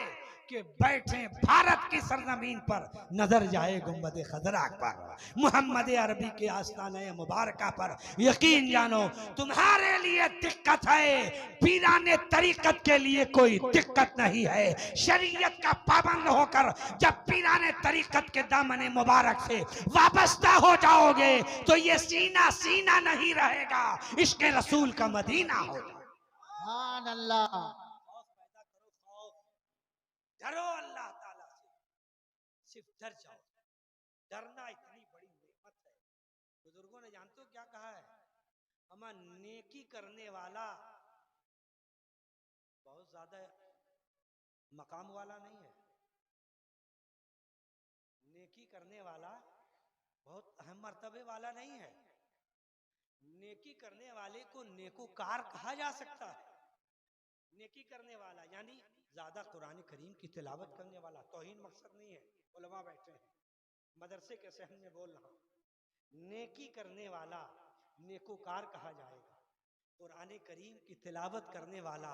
कि बैठे भारत की सरजमीन पर नजर जाए गुंबद खजरा पर, मोहम्मद अरबी के आस्ताने मुबारका पर। यकीन जानो तुम्हारे लिए दिक्कत है, पीराने तरीकत के लिए कोई दिक्कत नहीं है। शरीयत का पाबंद होकर जब पीराने तरीकत के दामने मुबारक से वाबस्ता हो जाओगे तो ये सीना सीना नहीं रहेगा, इश्क़ रसूल का मदीना होगा। डरो अल्लाह ताला से, सिर्फ डर जाओ। डरना इतनी बड़ी नेमत है। बुजुर्गों ने जानते हो क्या कहा है? हमारा नेकी करने वाला बहुत ज्यादा मकाम वाला नहीं है, नेकी करने वाला बहुत अहम मर्तबे वाला नहीं है। नेकी करने वाले को नेकोकार कहा जा सकता है। नेकी करने वाला यानी ज्यादा कुरान करीम की तिलावत करने वाला, तौहीन मकसद नहीं है। उलमा बैठे हैं, मदरसे के सहन में बोल रहा हूं। नेकी करने वाला नेकोकार कहा जाएगा, कुरान करीम की तिलावत करने वाला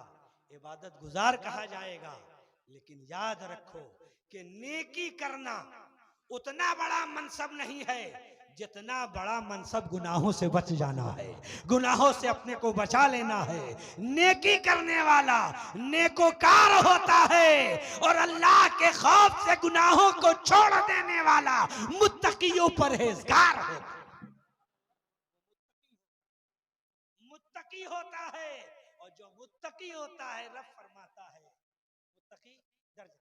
इबादत गुजार कहा जाएगा। लेकिन याद रखो कि नेकी करना उतना बड़ा मनसब नहीं है जितना बड़ा मनसब गुनाहों से बच जाना है, गुनाहों से अपने को बचा लेना है। नेकी करने वाला नेकोकार होता है और अल्लाह के खौफ से गुनाहों को छोड़ देने वाला मुत्तकियों परहेजगार होता है। मुत्तकी होता है, और जो मुत्तकी होता है रब फरमाता है मुत्तकी दर्ज।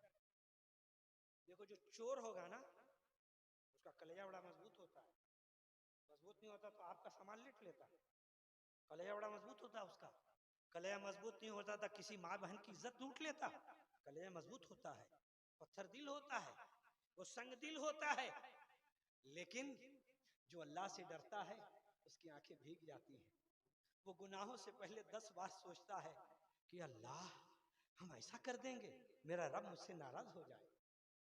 देखो जो चोर होगा ना उसका कलेजा बड़ा मजबूत होता है, मजबूत नहीं होता तो आपका सामान लूट लेता है। कलेजा बड़ा मजबूत होता है उसका, कलेजा मजबूत नहीं होता तो किसी माँ बहन की इज्जत लूट लेता। कलेजा मजबूत होता है, पत्थर दिल होता है, वो संग दिल होता है। लेकिन जो अल्लाह से डरता है उसकी आंखें भीग जाती हैं। वो गुनाहों से पहले 10 बार सोचता है कि अल्लाह हम ऐसा कर देंगे, मेरा रब मुझसे नाराज हो जाएगा,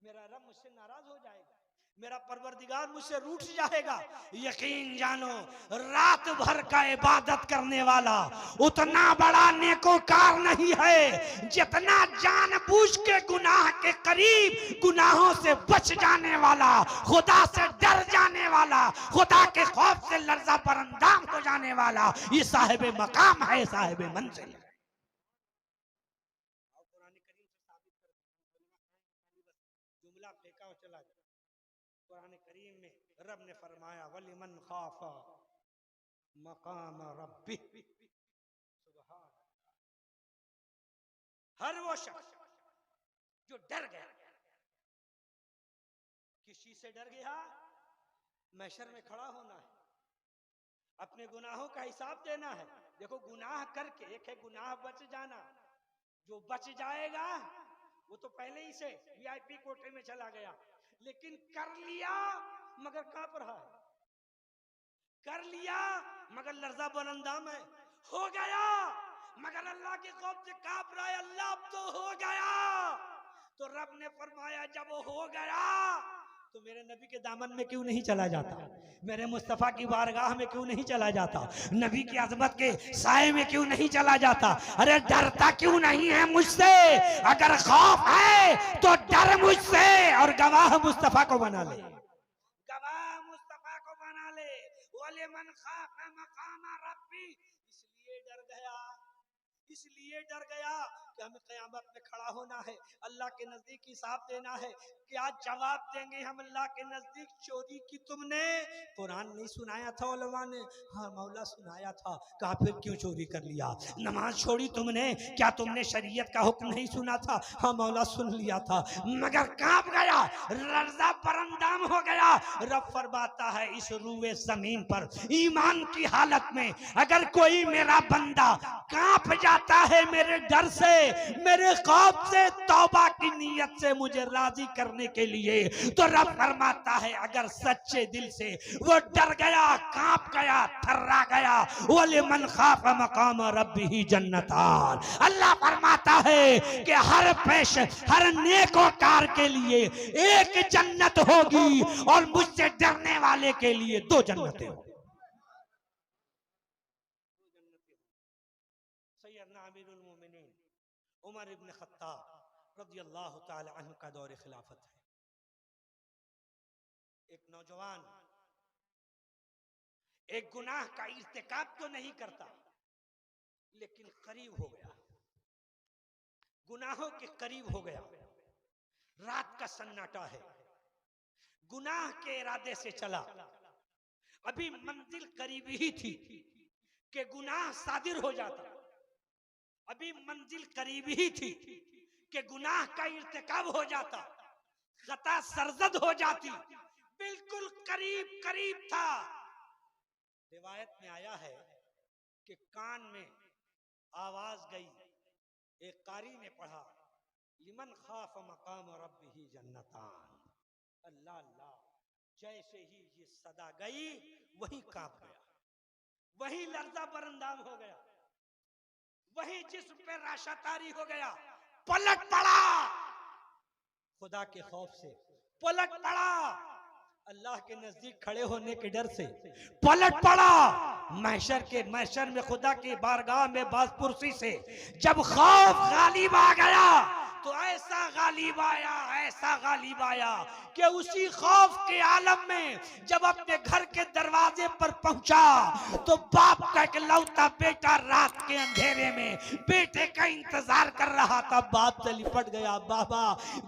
मेरा रब मुझसे नाराज हो जाएगा, मेरा परवरदिगार मुझसे रूठ जाएगा। यकीन जानो रात भर का इबादत करने वाला उतना बड़ा नेकोकार नहीं है जितना जानबूझ के गुनाह के करीब गुनाहों से बच जाने वाला, खुदा से डर जाने वाला, खुदा के खौफ से लर्जा परअंजाम हो जाने वाला। ये साहिब मकाम है, साहिब मंजिल है। जुमला फेंका और चला गया। कुरान करीम में रब ने फरमाया वलिमन खाफा मकाम रब्बी, सुभान, हर वो शख्स जो डर गया। किस चीज से डर गया? महशर में खड़ा होना है, अपने गुनाहों का हिसाब देना है। देखो गुनाह करके एक है गुनाह बच जाना, जो बच जाएगा वो तो पहले ही से वीआईपी कोटे में चला गया। लेकिन कर लिया मगर कांप रहा है, कर लिया मगर लर्जा बुलंदाम है, हो गया मगर अल्लाह के खौफ से कांप रहा है। अल्लाह अब तो हो गया। तो रब ने फरमाया जब हो गया तो मेरे नबी के दामन में क्यों नहीं चला जाता? मेरे मुस्तफा की बारगाह में क्यों नहीं चला जाता? नबी की अजमत के साए में क्यों नहीं चला जाता? अरे डरता क्यों नहीं है मुझसे? अगर खौफ है तो डर मुझसे और गवाह मुस्तफा को बना ले, गवाह मुस्तफा को बना ले। वले मन खाफ मकाम रब्बी, इसलिए डर गया, इसलिए डर गया कि हमें क़यामत में खड़ा होना है, अल्लाह के नजदीक हिसाब देना है। क्या जवाब देंगे हम अल्लाह के नजदीक? चोरी की तुमने, कुरान नहीं सुनाया था उलमा ने? हाँ मौला सुनाया था। कहा फिर क्यों चोरी कर लिया? नमाज छोड़ी तुमने, क्या तुमने शरीयत का हुक्म नहीं सुना था? हाँ मौला सुन लिया था, मगर कांप गया, लर्जा परंदाम हो गया। रब फरमाता है इस रूए जमीन पर ईमान की हालत में अगर कोई मेरा बंदा कांप जाता है मेरे डर से, मेरे खौफ से, तौबा की नीयत से मुझे राजी करने के लिए, तो रब फरमाता है अगर सच्चे दिल से वो डर गया, कांप गया, थर्रा गया, वले मन खाफ मकाम रब्बिही जन्नतान। अल्लाह फरमाता है कि हर नेकोकार के लिए एक जन्नत होगी और मुझसे डरने वाले के लिए 2 जन्नतें होंगी। सैयदना अमीरुल मोमिनीन उमर इब्न खत्ताब रज़ियल्लाहु ताला अन्हु का दौर खिलाफत है। एक नौजवान एक गुनाह का इर्तिकाब तो नहीं करता, लेकिन करीब हो गया, गुनाहों के करीब हो गया। रात का सन्नाटा है, गुनाह के इरादे से चला, अभी मंजिल करीब ही थी कि गुनाह सादिर हो जाता, अभी मंजिल करीब ही थी कि गुनाह का इर्तिकाब हो जाता, खता सरजद हो जाती, बिल्कुल करीब करीब था। रिवायत में आया है कि कान में आवाज गई, एक कारी ने पढ़ा लिमन खाफ मकाम रब्बिही जन्नतान। अल्लाह अल्लाह, जैसे ही ये सदा गई वही कांप गया, वही लर्जा बरंदाम हो गया, वही जिस्म पे राशातारी हो गया, पलट पड़ा, खुदा के खौफ से पलट पड़ा, अल्लाह के नजदीक खड़े होने के डर से पलट पड़ा। महशर में खुदा की बारगाह में बाज़पुरसी से जब खौफ गालिब आ गया तो ऐसा गालिब आया, ऐसा गालिब आया कि उसी खौफ के आलम में जब अपने घर के दरवाजे पर पहुंचा तो बाप का इकलौता बेटा रात के अंधेरे में बेटे का इंतजार कर रहा था। बाप से लिपट गया, बाबा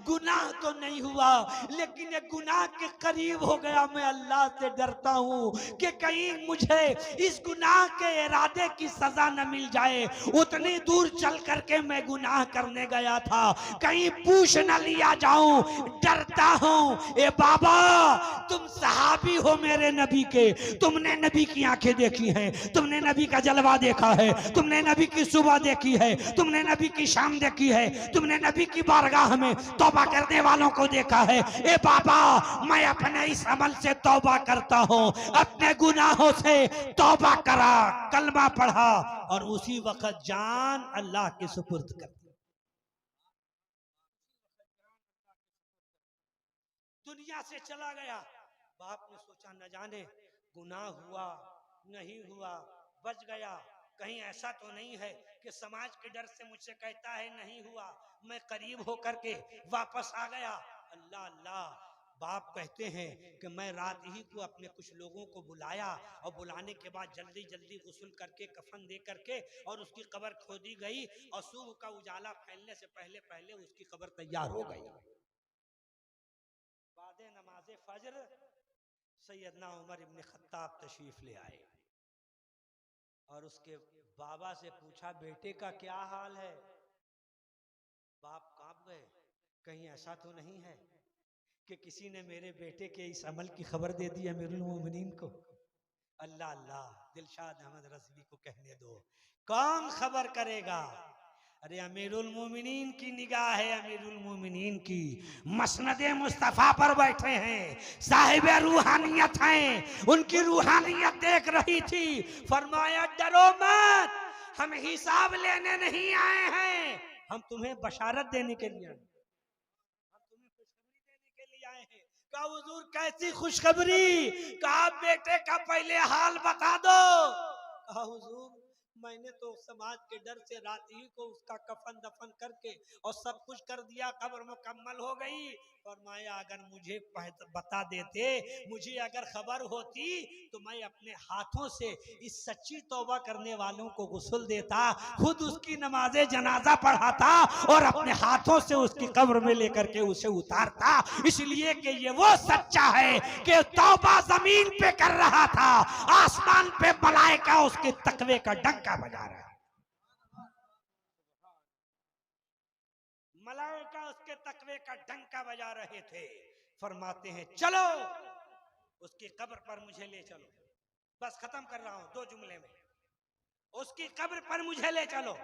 गुनाह तो नहीं हुआ लेकिन ये गुनाह के करीब हो गया, मैं अल्लाह से डरता हूँ कि कहीं मुझे इस गुनाह के इरादे की सजा न मिल जाए। उतनी दूर चल करके मैं गुनाह करने गया था, कहीं पूछ न लिया जाऊं, डरता हूं। ए बाबा तुम सहाबी हो मेरे नबी के, तुमने नबी की आंखें देखी हैं, तुमने नबी का जलवा देखा है, तुमने नबी की सुबह देखी है, तुमने नबी की शाम देखी है, तुमने नबी की बारगाह में तौबा करने वालों को देखा है। ए बाबा मैं अपने इस अमल से तौबा करता हूं, अपने गुनाहों से तौबा करा, कलमा पढ़ा और उसी वक्त जान अल्लाह के सुपुर्द कर, दुनिया से चला गया। बाप ने सोचा न जाने गुनाह हुआ नहीं हुआ, बच गया, कहीं ऐसा तो नहीं है कि समाज के डर से मुझसे कहता है नहीं हुआ, मैं करीब होकर के वापस आ गया। अल्लाह अल्लाह, बाप कहते हैं कि मैं रात ही को अपने कुछ लोगों को बुलाया और बुलाने के बाद जल्दी जल्दी गुस्ल करके कफन दे करके और उसकी कब्र खोदी गई और सुबह का उजाला फैलने से पहले पहले उसकी कब्र तैयार हो गई। बाद नमाज फजर सैयदना उमर इब्न खत्ताब तशरीफ ले आए और उसके बाबा से पूछा बेटे का क्या हाल है? बाप कांप गए, कहीं ऐसा तो नहीं है कि किसी ने मेरे बेटे के इस अमल की खबर दे दी अमीरुल मोमिनीन को? अल्लाह अल्लाह, दिलशाद अहमद रज़वी को कहने दो, कौन खबर करेगा? अरे अमीरुल मोमिनीन की निगाह है, अमीरुल मोमिनीन की मसनदे मुस्तफा पर बैठे हैं, साहिब रूहानियत हैं, उनकी रूहानियत देख रही थी। फरमाया डरो मत, हम हिसाब लेने नहीं आए हैं, हम तुम्हें बशारत देने के लिए, हम तुम्हें खुशखबरी देने के लिए आए हैं। कहा हुजूर कैसी खुशखबरी? कहा बेटे का पहले हाल बता दो। कहा हुजूर मैंने तो समाज के डर से रात ही को उसका कफन दफन करके और सब कुछ कर दिया, कब्र मुकम्मल हो गई। फरमाया अगर मुझे बता देते, मुझे अगर खबर होती तो मैं अपने हाथों से इस सच्ची तौबा करने वालों को गुस्ल देता, खुद उसकी नमाजे जनाजा पढ़ाता और अपने हाथों से उसकी कब्र में लेकर के उसे उतारता। इसलिए कि ये वो सच्चा है कि तौबा जमीन पे कर रहा था, आसमान पे मलाइका उसके तकवे का डंका बजा रहा है। मलाइका उसके तकवे का डंका बजा रहे थे। फरमाते हैं चलो उसकी कब्र पर मुझे ले चलो। बस खत्म कर रहा हूं 2 जुमले में, उसकी कब्र पर मुझे ले चलो।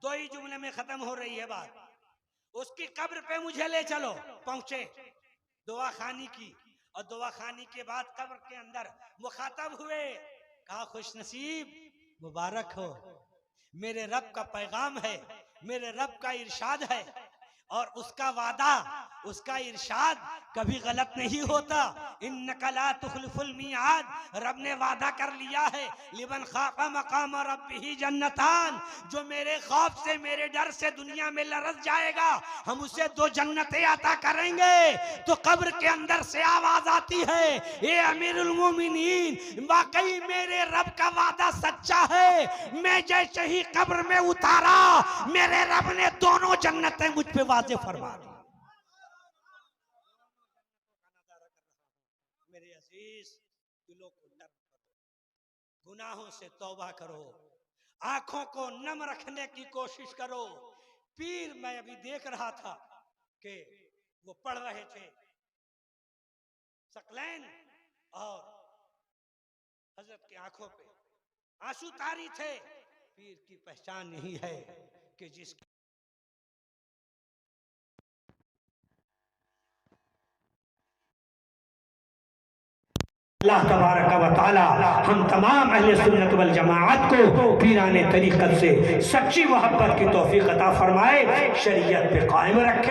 2 ही जुमले में खत्म हो रही है बात। उसकी कब्र पे मुझे ले चलो। पहुंचे दुआ खानी की और दुआ खानी के बाद कब्र के अंदर मुखातब हुए। कहा खुश नसीब मुबारक हो, मेरे रब का पैगाम है, मेरे रब का इरशाद है और उसका वादा, उसका इरशाद कभी गलत नहीं होता। इन्नका ला तुखलिफुल मियाद, रब ने वादा कर लिया है। लिमन खाफा मकाम रब्बिही जन्नतान, जो मेरे खौफ से मेरे डर से दुनिया में लरज़ जाएगा हम उसे 2 जन्नतें अता करेंगे। तो कब्र के अंदर से आवाज आती है ए अमीरुल मोमिनीन, वाकई मेरे रब का वादा सच्चा है। मैं जैसे ही कब्र में उतारा मेरे रब ने दोनों जन्नतें मुझ पे वाज़े फरमा दी। मेरे अजीज दिलों को नर्म करो, गुनाहों से तौबा करो, आंखों को नम रखने की कोशिश करो। पीर मैं अभी देख रहा था कि वो पढ़ रहे थे सकलैन और हजरत की आंखों पे आंसू तारी थे। पीर की पहचान यही है कि जिसकी अल्लाह तबारक व तआला हम तमाम अहले सुन्नत वल जमाअत को पीराने तरीक़त से सच्ची मोहब्बत की तौफीक अता फरमाए, शरीयत पे कायम रखे।